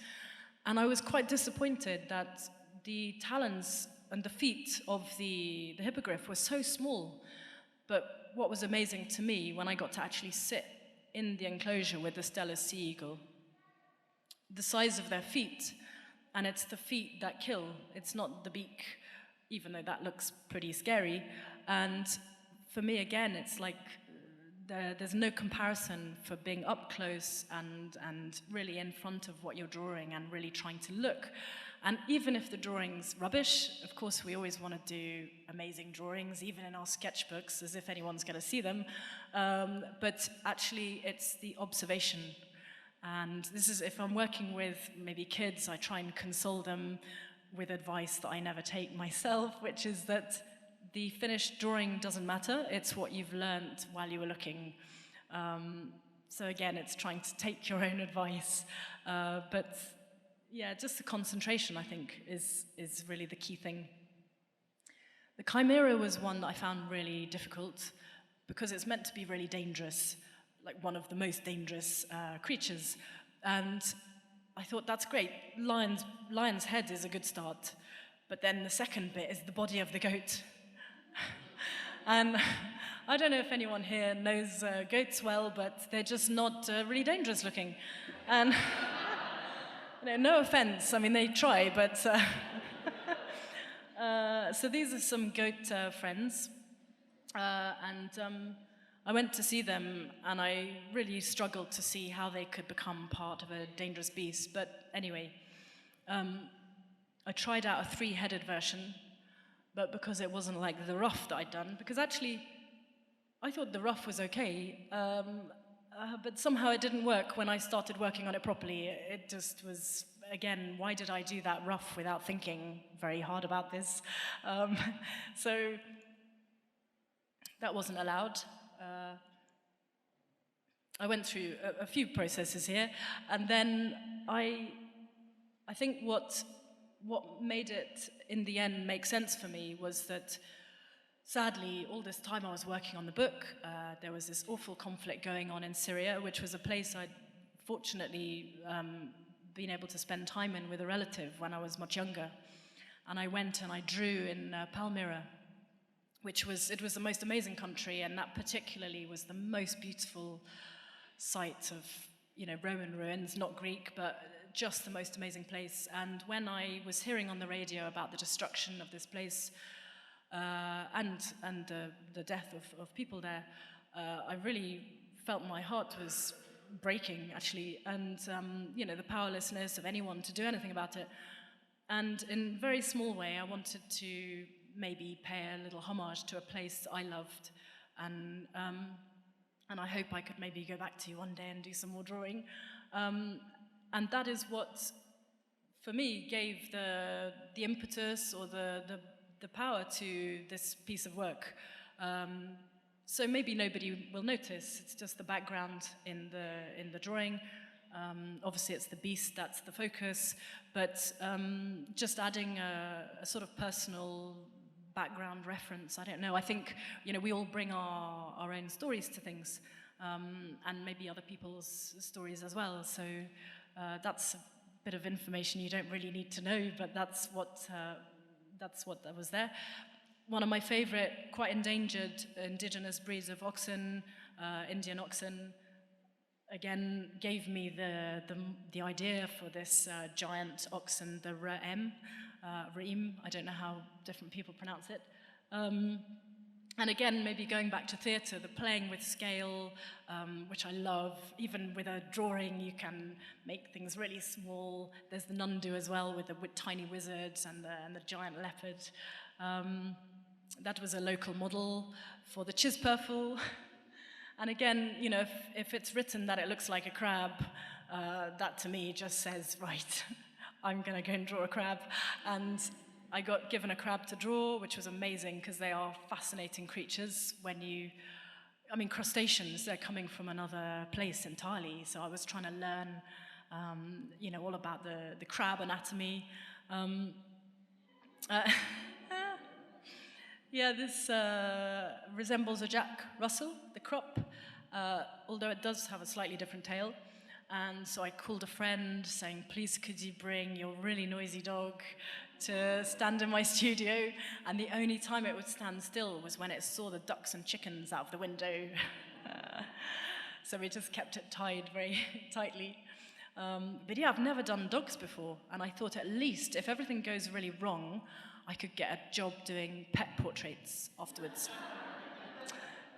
and I was quite disappointed that the talons and the feet of the hippogriff were so small. But what was amazing to me when I got to actually sit in the enclosure with the Steller sea eagle, the size of their feet, and it's the feet that kill, it's not the beak, even though that looks pretty scary. And for me, again, it's like there's no comparison for being up close and really in front of what you're drawing and really trying to look. And even if the drawing's rubbish, of course we always want to do amazing drawings, even in our sketchbooks, as if anyone's going to see them. But actually it's the observation. And this is, if I'm working with maybe kids, I try and console them with advice that I never take myself, which is that the finished drawing doesn't matter, it's what you've learned while you were looking. So again, it's trying to take your own advice, but yeah, just the concentration, I think, is really the key thing. The chimera was one that I found really difficult because it's meant to be really dangerous, like one of the most dangerous creatures. And I thought, that's great, lion's head is a good start, but then the second bit is the body of the goat. And I don't know if anyone here knows goats well, but they're just not really dangerous looking. And no offense, I mean, they try, but... so these are some goat friends, and I went to see them, and I really struggled to see how they could become part of a dangerous beast. But anyway, I tried out a 3-headed version, but because it wasn't like the ruff that I'd done, because actually I thought the ruff was okay, but somehow it didn't work when I started working on it properly. It just was, again, why did I do that ruff without thinking very hard about this? So that wasn't allowed. I went through a few processes here, and then I think what made it in the end make sense for me was that sadly all this time I was working on the book, there was this awful conflict going on in Syria, which was a place I'd fortunately been able to spend time in with a relative when I was much younger. And I went and I drew in Palmyra, which was the most amazing country, and that particularly was the most beautiful site of, Roman ruins, not Greek, but just the most amazing place. And when I was hearing on the radio about the destruction of this place and the death of people there, I really felt my heart was breaking, actually, and the powerlessness of anyone to do anything about it. And in a very small way, I wanted to maybe pay a little homage to a place I loved, and I hope I could maybe go back to you one day and do some more drawing. And that is what, for me, gave the impetus or the power to this piece of work. So maybe nobody will notice, it's just the background in the drawing. Obviously it's the beast that's the focus, but just adding a sort of personal background reference, I don't know. I think, we all bring our own stories to things. and maybe other people's stories as well. So that's a bit of information you don't really need to know, but that's what was there. One of my favorite, quite endangered indigenous breeds of oxen, Indian oxen, again gave me the idea for this giant oxen, the Re'em, I don't know how different people pronounce it. And again, maybe going back to theatre, the playing with scale, which I love. Even with a drawing, you can make things really small. There's the Nundu as well, with the tiny wizards and the giant leopard. That was a local model for the Chisperful. And again, you know, if it's written that it looks like a crab, that to me just says, right, I'm going to go and draw a crab. And I got given a crab to draw, which was amazing because they are fascinating creatures. Crustaceans, they're coming from another place entirely. So I was trying to learn, you know, all about the crab anatomy. Yeah, this resembles a Jack Russell, the crop, although it does have a slightly different tail. And so I called a friend saying, please could you bring your really noisy dog to stand in my studio? And the only time it would stand still was when it saw the ducks and chickens out of the window. So we just kept it tied very tightly. But yeah, I've never done dogs before, and I thought at least if everything goes really wrong, I could get a job doing pet portraits afterwards.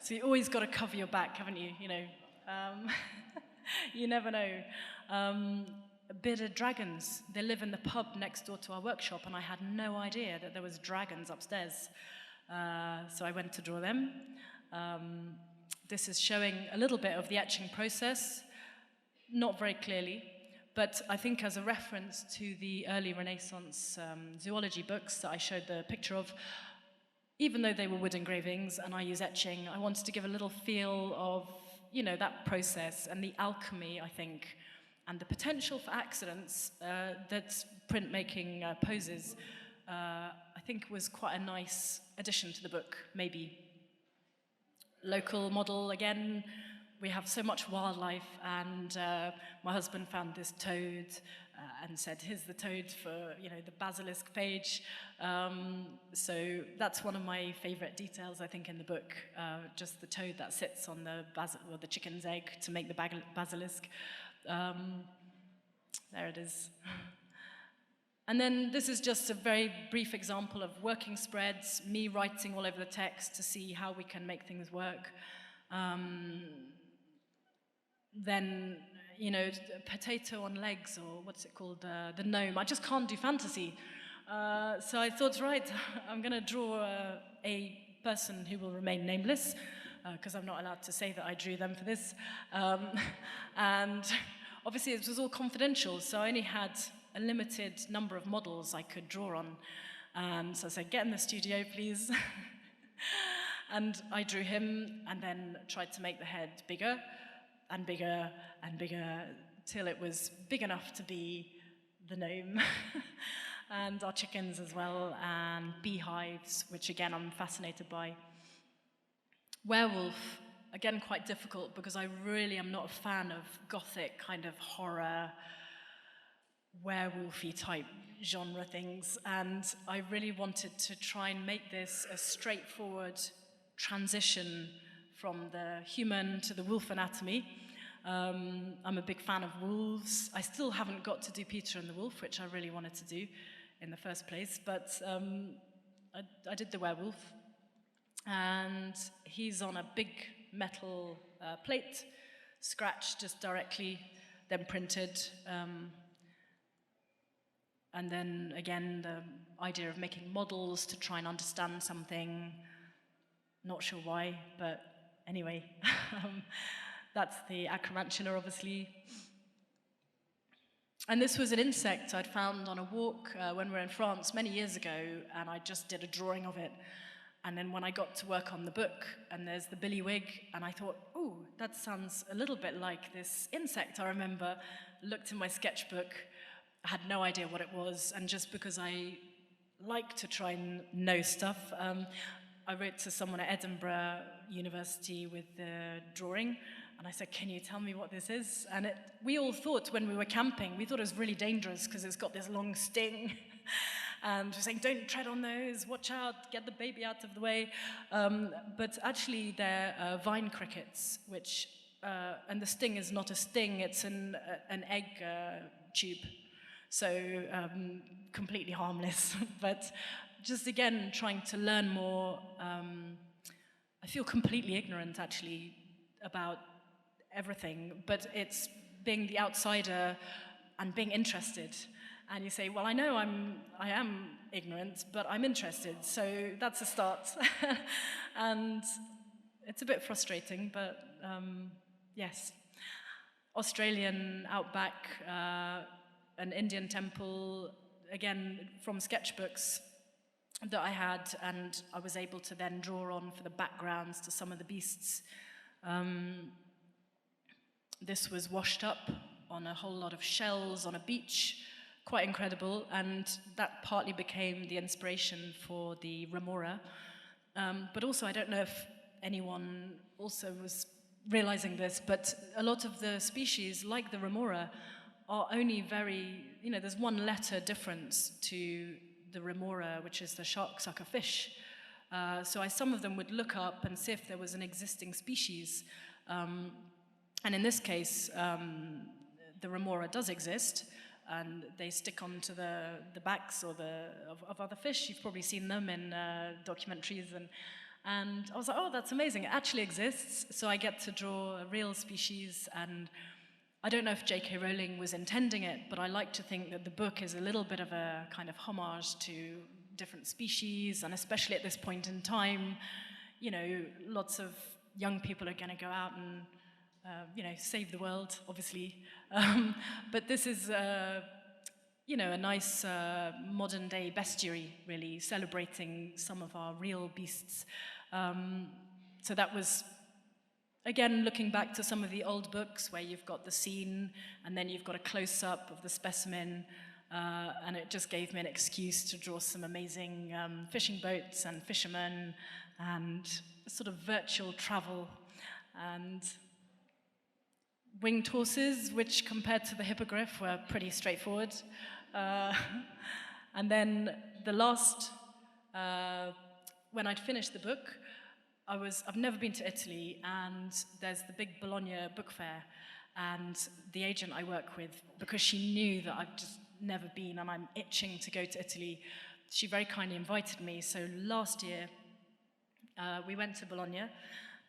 So you always got to cover your back, haven't you? You know, you never know. Bearded dragons, they live in the pub next door to our workshop, and I had no idea that there was dragons upstairs. So I went to draw them. This is showing a little bit of the etching process, not very clearly, but I think as a reference to the early Renaissance zoology books that I showed the picture of, even though they were wood engravings and I use etching, I wanted to give a little feel of, you know, that process and the alchemy, I think, and the potential for accidents that printmaking poses, I think was quite a nice addition to the book, maybe. Local model, again, we have so much wildlife, and my husband found this toad and said, here's the toad for, you know, the basilisk page. So that's one of my favorite details, I think, in the book, just the toad that sits on the chicken's egg to make the basilisk. There it is. And then this is just a very brief example of working spreads, me writing all over the text to see how we can make things work. Then, you know, potato on legs, or what's it called, the gnome. I just can't do fantasy. So I thought, right, I'm going to draw a person who will remain nameless, because I'm not allowed to say that I drew them for this. And obviously it was all confidential, so I only had a limited number of models I could draw on. So I said, get in the studio, please. And I drew him, and then tried to make the head bigger and bigger and bigger, till it was big enough to be the gnome. And our chickens as well, and beehives, which again I'm fascinated by. Werewolf, again quite difficult, because I really am not a fan of gothic kind of horror, werewolfy type genre things, and I really wanted to try and make this a straightforward transition from the human to the wolf anatomy. I'm a big fan of wolves. I still haven't got to do Peter and the Wolf, which I really wanted to do in the first place, but I did the werewolf, and he's on a big metal plate, scratched just directly, then printed. And then again, the idea of making models to try and understand something, not sure why, but anyway, that's the acromantula, obviously. And this was an insect I'd found on a walk when we were in France many years ago, and I just did a drawing of it. And then when I got to work on the book, and there's the billywig, and I thought, oh, that sounds a little bit like this insect I remember. Looked in my sketchbook, I had no idea what it was, and just because I like to try and know stuff, I wrote to someone at Edinburgh University with the drawing, And I said, can you tell me what this is? And we all thought when we were camping, we thought it was really dangerous because it's got this long sting. And we're saying, don't tread on those, watch out, get the baby out of the way. But actually they're vine crickets, which, and the sting is not a sting, it's an egg tube. So completely harmless. But just again, trying to learn more. I feel completely ignorant actually about everything, but it's being the outsider and being interested. And you say, well, I know I am ignorant, but I'm interested, so that's a start. And it's a bit frustrating, but yes. Australian outback, an Indian temple, again, from sketchbooks that I had, and I was able to then draw on for the backgrounds to some of the beasts. This was washed up on a whole lot of shells on a beach, quite incredible, and that partly became the inspiration for the remora. But also, I don't know if anyone also was realizing this, but a lot of the species, like the remora, are only very, there's one letter difference to the remora, which is the shark sucker fish. So some of them would look up and see if there was an existing species. And in this case, the remora does exist, and they stick onto the backs of other fish. You've probably seen them in documentaries. And I was like, oh, that's amazing. It actually exists. So I get to draw a real species. And I don't know if J.K. Rowling was intending it, but I like to think that the book is a little bit of a kind of homage to different species. And especially at this point in time, lots of young people are going to go out and save the world, obviously. But this is, a nice modern-day bestiary, really, celebrating some of our real beasts. So that was, again, looking back to some of the old books where you've got the scene, and then you've got a close-up of the specimen, and it just gave me an excuse to draw some amazing fishing boats and fishermen, and sort of virtual travel, and winged horses, which compared to the hippogriff were pretty straightforward. And then the last, when I'd finished the book, I've never been to Italy, and there's the big Bologna book fair, and the agent I work with, because she knew that I've just never been and I'm itching to go to Italy, she very kindly invited me. So last year, we went to Bologna,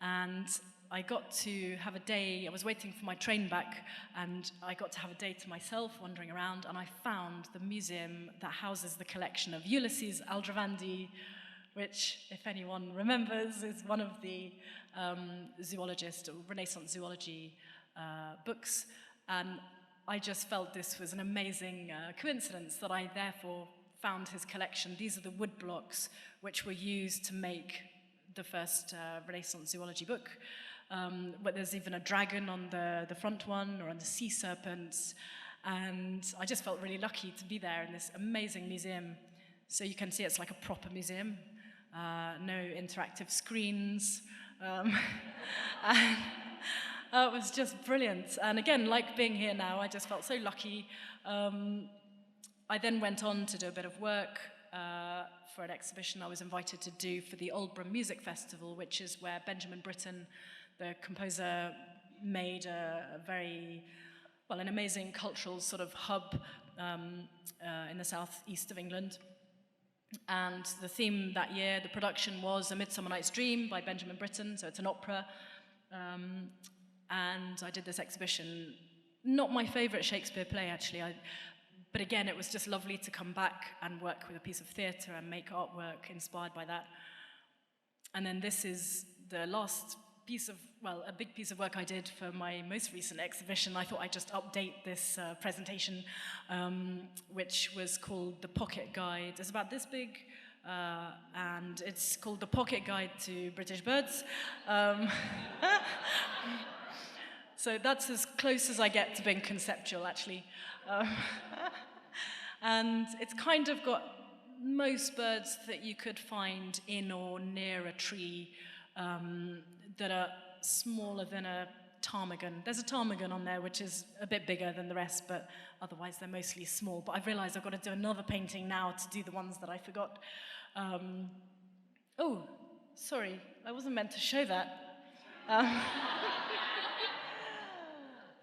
and I got to have a day. I was waiting for my train back, and I got to have a day to myself, wandering around, and I found the museum that houses the collection of Ulysses Aldrovandi, which, if anyone remembers, is one of the zoologist or Renaissance zoology books. And I just felt this was an amazing coincidence that I therefore found his collection. These are the wood blocks which were used to make the first Renaissance zoology book. But there's even a dragon on the front one, or on the sea serpents. And I just felt really lucky to be there in this amazing museum. So you can see it's like a proper museum. No interactive screens. And it was just brilliant. And again, like being here now, I just felt so lucky. I then went on to do a bit of work for an exhibition I was invited to do for the Oldborough Music Festival, which is where Benjamin Britten, the composer, made an amazing cultural sort of hub in the southeast of England. And the theme that year, the production, was A Midsummer Night's Dream by Benjamin Britten, so it's an opera. And I did this exhibition, not my favorite Shakespeare play, actually, but again, it was just lovely to come back and work with a piece of theatre and make artwork inspired by that. And then this is the last piece of, a big piece of work I did for my most recent exhibition. I thought I'd just update this presentation, which was called The Pocket Guide. It's about this big, and it's called The Pocket Guide to British Birds. So that's as close as I get to being conceptual, actually. And it's kind of got most birds that you could find in or near a tree that are smaller than a ptarmigan. There's a ptarmigan on there which is a bit bigger than the rest, but otherwise they're mostly small. But I've realised I've got to do another painting now to do the ones that I forgot. Oh, sorry, I wasn't meant to show that.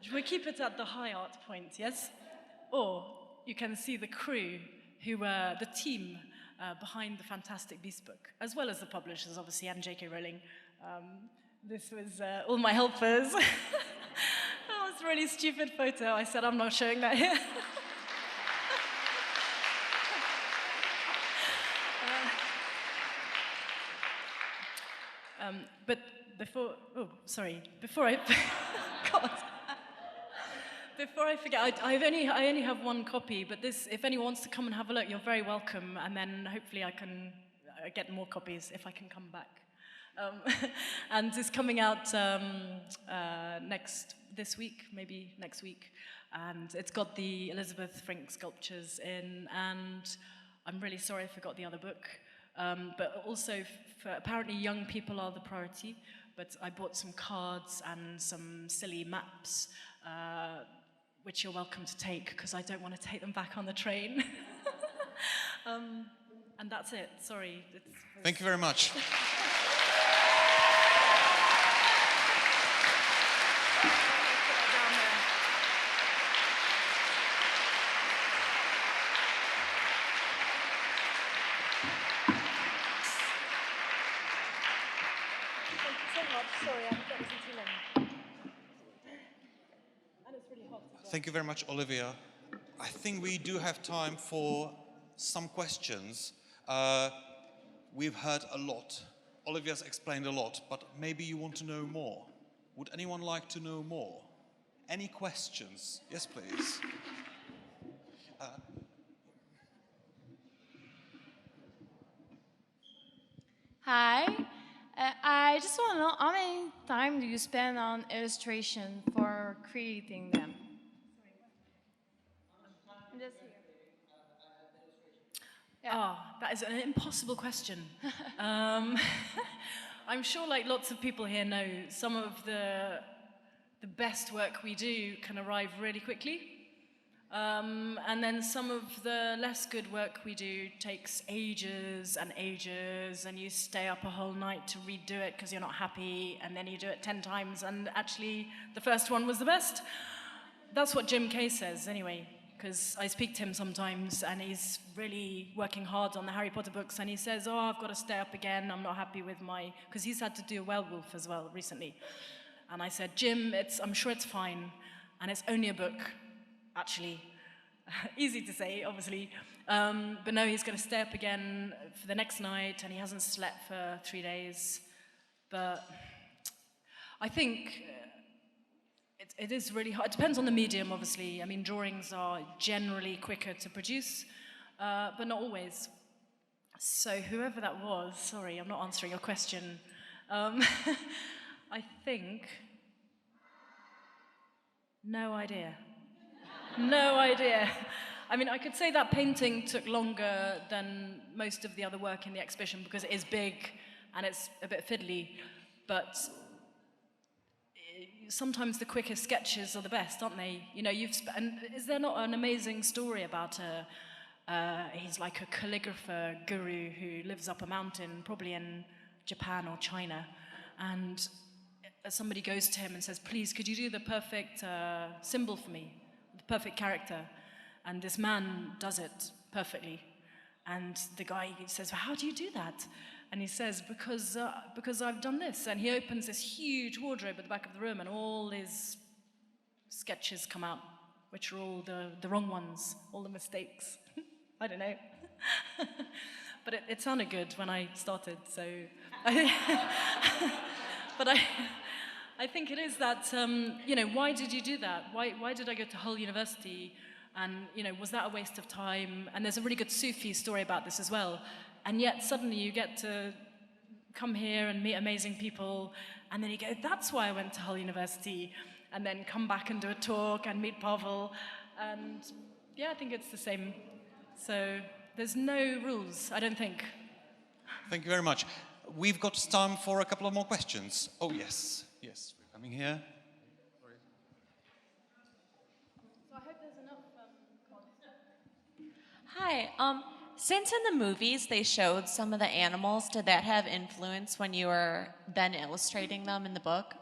Should we keep it at the high art point, yes? Or you can see the crew who were the team behind the Fantastic Beasts book, as well as the publishers, obviously, and J.K. Rowling. This was all my helpers. That was a really stupid photo. I said, I'm not showing that here. But before I, God. Before I forget, I only have one copy, but this, if anyone wants to come and have a look, you're very welcome, and then hopefully I can get more copies if I can come back. And it's coming out this week, maybe next week, and it's got the Elizabeth Frink sculptures in, and I'm really sorry I forgot the other book, but also apparently young people are the priority, but I bought some cards and some silly maps, which you're welcome to take, because I don't want to take them back on the train. And that's it, sorry. Thank you very much. Thank you very much, Olivia. I think we do have time for some questions. We've heard a lot. Olivia's explained a lot, but maybe you want to know more. Would anyone like to know more? Any questions? Yes, please. Hi. I just want to know how many time do you spend on illustration for creating them? I'm just here. Yeah. That is an impossible question. I'm sure, like lots of people here know, some of the best work we do can arrive really quickly. And then some of the less good work we do takes ages and ages, and you stay up a whole night to redo it because you're not happy, and then you do it 10 times, and actually the first one was the best. That's what Jim Kay says, anyway, because I speak to him sometimes, and he's really working hard on the Harry Potter books, and he says, oh, I've got to stay up again, I'm not happy with because he's had to do a werewolf as well recently. And I said, Jim, I'm sure it's fine, and it's only a book. Actually, easy to say, obviously, but no, he's going to stay up again for the next night, and he hasn't slept for 3 days. But I think it is really hard. It depends on the medium, obviously. I mean, drawings are generally quicker to produce, but not always. So whoever that was, sorry, I'm not answering your question. I think, no idea. No idea. I mean, I could say that painting took longer than most of the other work in the exhibition because it is big and it's a bit fiddly, but sometimes the quicker sketches are the best, aren't they? You know, and is there not an amazing story about he's like a calligrapher guru who lives up a mountain, probably in Japan or China, and somebody goes to him and says, please, could you do the perfect symbol for me? Perfect character, and this man does it perfectly, and the guy says, well, how do you do that? And he says, because I've done this, and he opens this huge wardrobe at the back of the room, and all his sketches come out, which are all the wrong ones, all the mistakes. I don't know. But it sounded good when I started, so but I think it is that, you know, why did you do that? Why did I go to Hull University? And, you know, was that a waste of time? And there's a really good Sufi story about this as well. And yet suddenly you get to come here and meet amazing people, and then you go, that's why I went to Hull University, and then come back and do a talk and meet Pavel. And yeah, I think it's the same. So there's no rules, I don't think. Thank you very much. We've got time for a couple of more questions. Oh, yes. Yes, we're coming here. Hi. Since in the movies they showed some of the animals, did that have influence when you were then illustrating them in the book?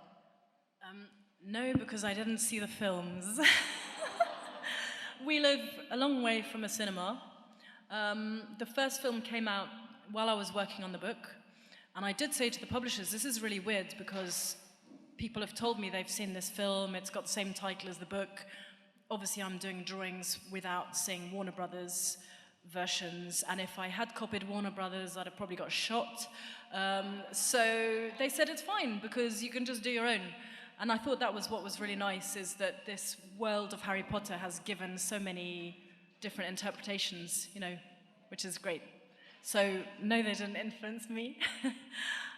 No, because I didn't see the films. We live a long way from a cinema. The first film came out while I was working on the book, and I did say to the publishers, this is really weird because people have told me they've seen this film, it's got the same title as the book. Obviously, I'm doing drawings without seeing Warner Brothers versions, and if I had copied Warner Brothers, I'd have probably got shot. So they said it's fine because you can just do your own. And I thought that was what was really nice, is that this world of Harry Potter has given so many different interpretations, you know, which is great. So no, they didn't influence me.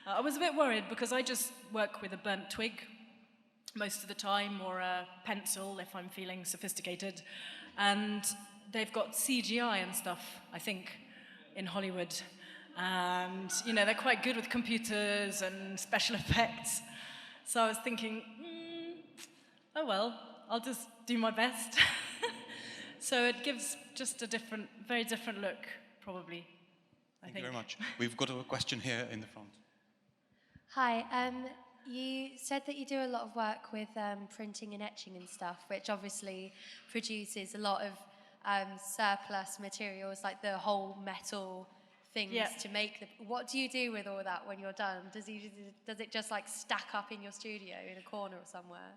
I was a bit worried because I just work with a burnt twig most of the time, or a pencil if I'm feeling sophisticated. And they've got CGI and stuff, I think, in Hollywood. And, you know, they're quite good with computers and special effects. So I was thinking, oh well, I'll just do my best. So it gives just a different, very different look, probably, I think. Thank you very much. We've got a question here in the front. Hi, you said that you do a lot of work with printing and etching and stuff, which obviously produces a lot of surplus materials, like the whole metal things to make them. What do you do with all that when you're done? Does it just like stack up in your studio in a corner or somewhere?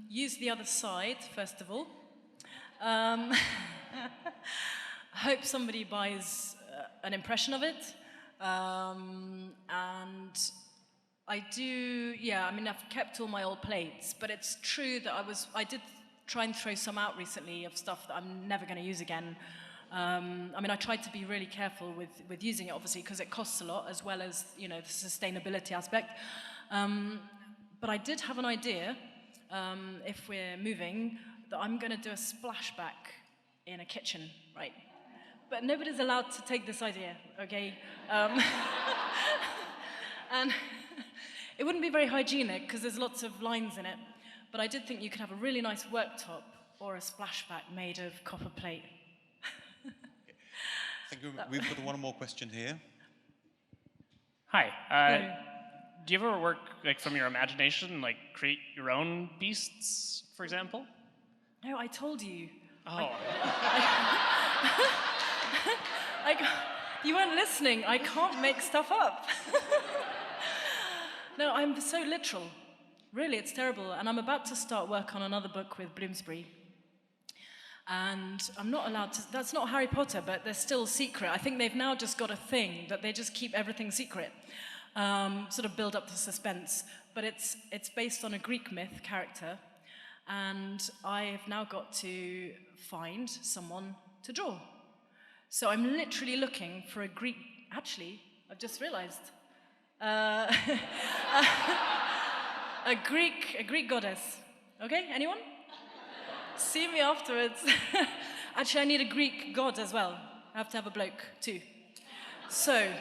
Use the other side, first of all. Hope somebody buys an impression of it. And I do, I mean, I've kept all my old plates, but it's true that I did try and throw some out recently of stuff that I'm never going to use again. I mean, I tried to be really careful with using it, obviously, because it costs a lot, as well as, you know, the sustainability aspect. But I did have an idea, if we're moving, that I'm going to do a splashback in a kitchen, right? But nobody's allowed to take this idea, okay? And it wouldn't be very hygienic, because there's lots of lines in it. But I did think you could have a really nice worktop or a splashback made of copper plate. Thank you. We've got one more question here. Hi. Do you ever work like from your imagination, like create your own beasts, for example? No, I told you. Oh. You weren't listening. I can't make stuff up. No, I'm so literal. Really, it's terrible. And I'm about to start work on another book with Bloomsbury. And I'm not allowed to, that's not Harry Potter, but they're still secret. I think they've now just got a thing that they just keep everything secret, sort of build up the suspense. But it's based on a Greek myth character, and I've now got to find someone to draw. So I'm literally looking for a Greek, actually, I've just realized, a Greek goddess. Okay, anyone? See me afterwards. Actually, I need a Greek god as well. I have to have a bloke too. So,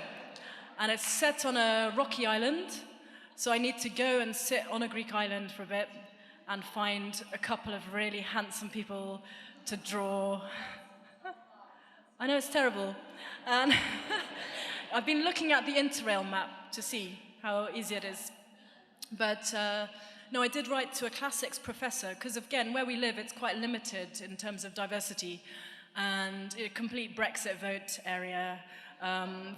and it's set on a rocky island, so I need to go and sit on a Greek island for a bit and find a couple of really handsome people to draw. I know it's terrible. And I've been looking at the Interrail map to see how easy it is. But no, I did write to a classics professor, because again, where we live, it's quite limited in terms of diversity, and a complete Brexit vote area.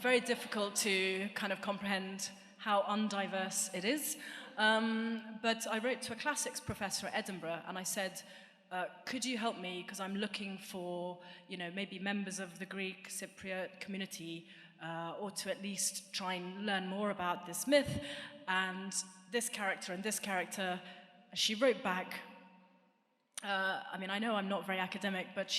Very difficult to kind of comprehend how undiverse it is. But I wrote to a classics professor at Edinburgh, and I said, could you help me, because I'm looking for, you know, maybe members of the Greek Cypriot community, or to at least try and learn more about this myth, and this character and this character. She wrote back, I mean, I know I'm not very academic, but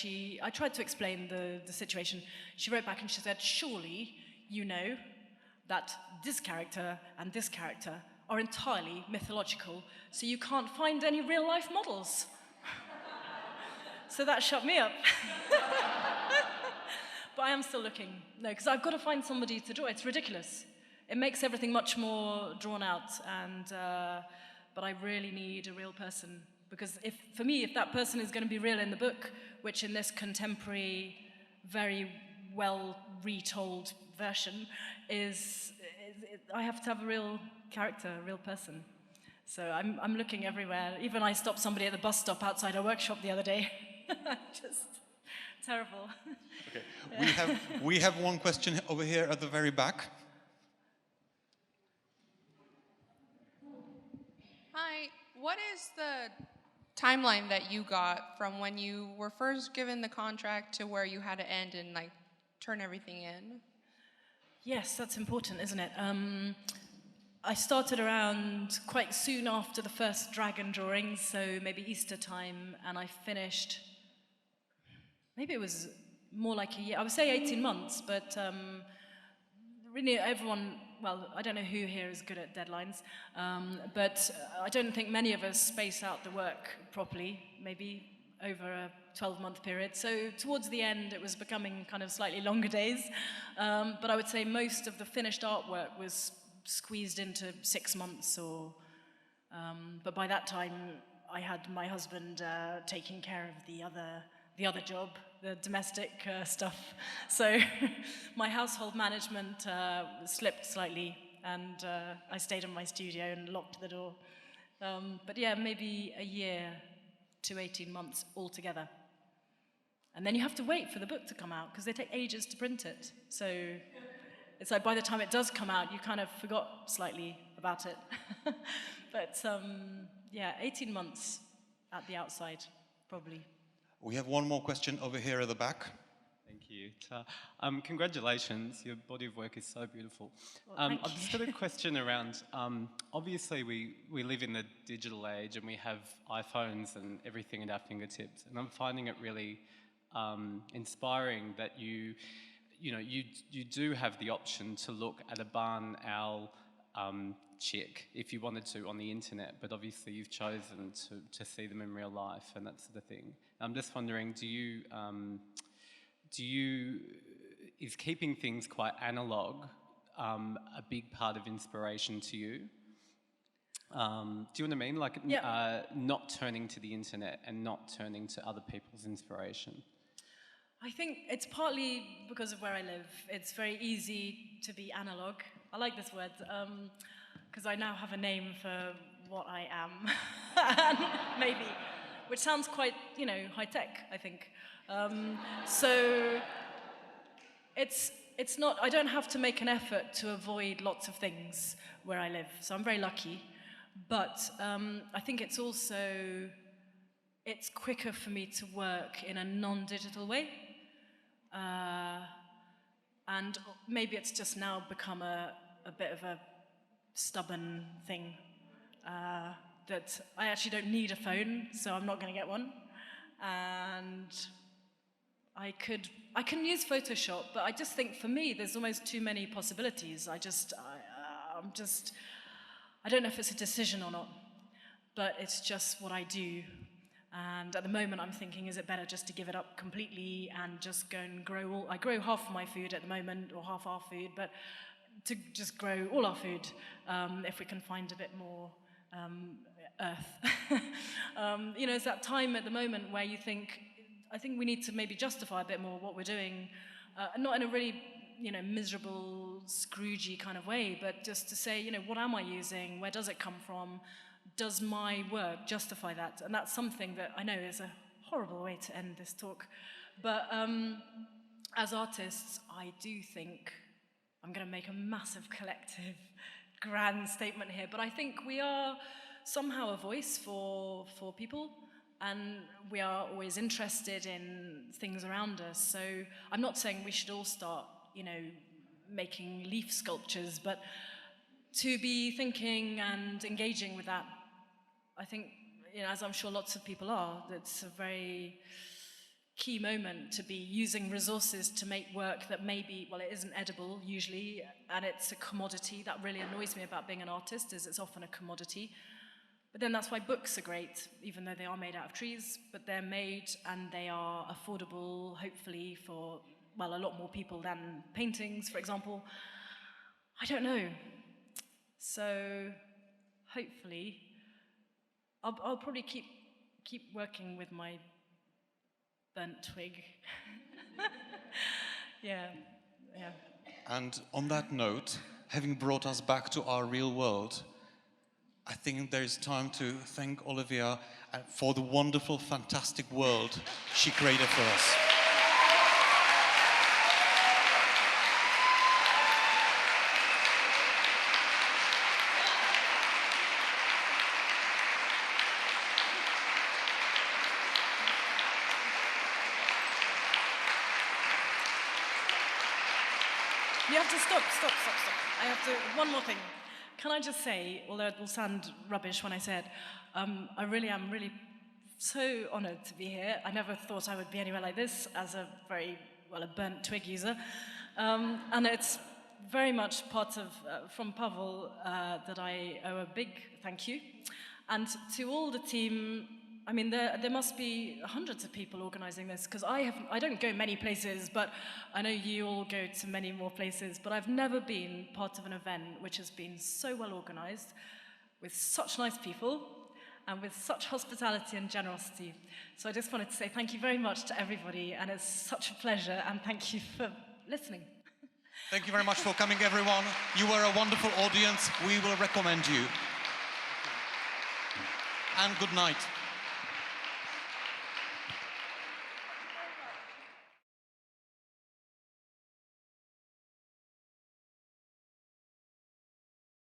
I tried to explain the situation. She wrote back and she said, surely you know that this character and this character are entirely mythological, so you can't find any real life models. So that shut me up. But I am still looking. No, because I've got to find somebody to draw. It's ridiculous. It makes everything much more drawn out, and but I really need a real person Because for me, if that person is going to be real in the book, which in this contemporary, very well retold version I have to have a real character, a real person. So I'm looking everywhere. Even I stopped somebody at the bus stop outside a workshop the other day. Just terrible. Okay, we have one question over here at the very back. Hi, what is the timeline that you got from when you were first given the contract to where you had to end and like turn everything in? Yes, that's important, isn't it? I started around quite soon after the first dragon drawings, so maybe Easter time, and I finished, maybe it was more like a year. I would say 18 months, but really everyone, well, I don't know who here is good at deadlines, but I don't think many of us space out the work properly, maybe over a 12-month period. So towards the end, it was becoming kind of slightly longer days, but I would say most of the finished artwork was squeezed into 6 months, but by that time, I had my husband taking care of the other job, the domestic stuff. So my household management slipped slightly, and I stayed in my studio and locked the door. But yeah, maybe a year to 18 months altogether. And then you have to wait for the book to come out, because they take ages to print it. So it's like by the time it does come out, you kind of forgot slightly about it. But yeah, 18 months at the outside, probably. We have one more question over here at the back. Thank you. Congratulations, your body of work is so beautiful. Well, I've just got a question around, obviously we live in the digital age and we have iPhones and everything at our fingertips, and I'm finding it really inspiring that you do have the option to look at a barn owl chick if you wanted to on the internet, but obviously you've chosen to see them in real life and that sort of thing. I'm just wondering, is keeping things quite analog a big part of inspiration to you? Do you know what I mean? Like, yeah. Not turning to the internet and not turning to other people's inspiration. I think it's partly because of where I live. It's very easy to be analog. I like this word, because I now have a name for what I am, maybe, which sounds quite, high-tech, I think. So it's not, I don't have to make an effort to avoid lots of things where I live, so I'm very lucky. But I think it's also, it's quicker for me to work in a non-digital way. And maybe it's just now become a bit of a stubborn thing, that I actually don't need a phone, so I'm not going to get one. And I can use Photoshop, but I just think for me there's almost too many possibilities. I don't know if it's a decision or not, but it's just what I do. And at the moment I'm thinking, is it better just to give it up completely and just go and grow I grow half of my food at the moment, or half our food, but to just grow all our food, if we can find a bit more earth. It's that time at the moment where you think, I think we need to maybe justify a bit more what we're doing, not in a really, miserable, Scroogey kind of way, but just to say, what am I using? Where does it come from? Does my work justify that? And that's something that I know is a horrible way to end this talk. But as artists, I do think, I'm going to make a massive collective grand statement here, but I think we are somehow a voice for people, and we are always interested in things around us. So I'm not saying we should all start, making leaf sculptures, but to be thinking and engaging with that, I think, as I'm sure lots of people are, that's a very key moment to be using resources to make work that maybe, well, it isn't edible usually, and it's a commodity. That really annoys me about being an artist, is it's often a commodity. But then that's why books are great, even though they are made out of trees, but they're made and they are affordable, hopefully, for, well, a lot more people than paintings, for example. I don't know. So hopefully, I'll probably keep keep working with my burnt twig. Yeah. And on that note, having brought us back to our real world, I think there is time to thank Olivia for the wonderful, fantastic world she created for us. You have to stop. I have to, one more thing. Can I just say, although it will sound rubbish when I say it, I really am so honoured to be here. I never thought I would be anywhere like this as a a burnt twig user. And it's very much part of, from Pavel, that I owe a big thank you. And to all the team, I mean, there must be hundreds of people organising this, because I don't go many places, but I know you all go to many more places, but I've never been part of an event which has been so well organised, with such nice people, and with such hospitality and generosity. So I just wanted to say thank you very much to everybody, and it's such a pleasure, and thank you for listening. Thank you very much for coming, everyone. You were a wonderful audience. We will recommend you. And good night.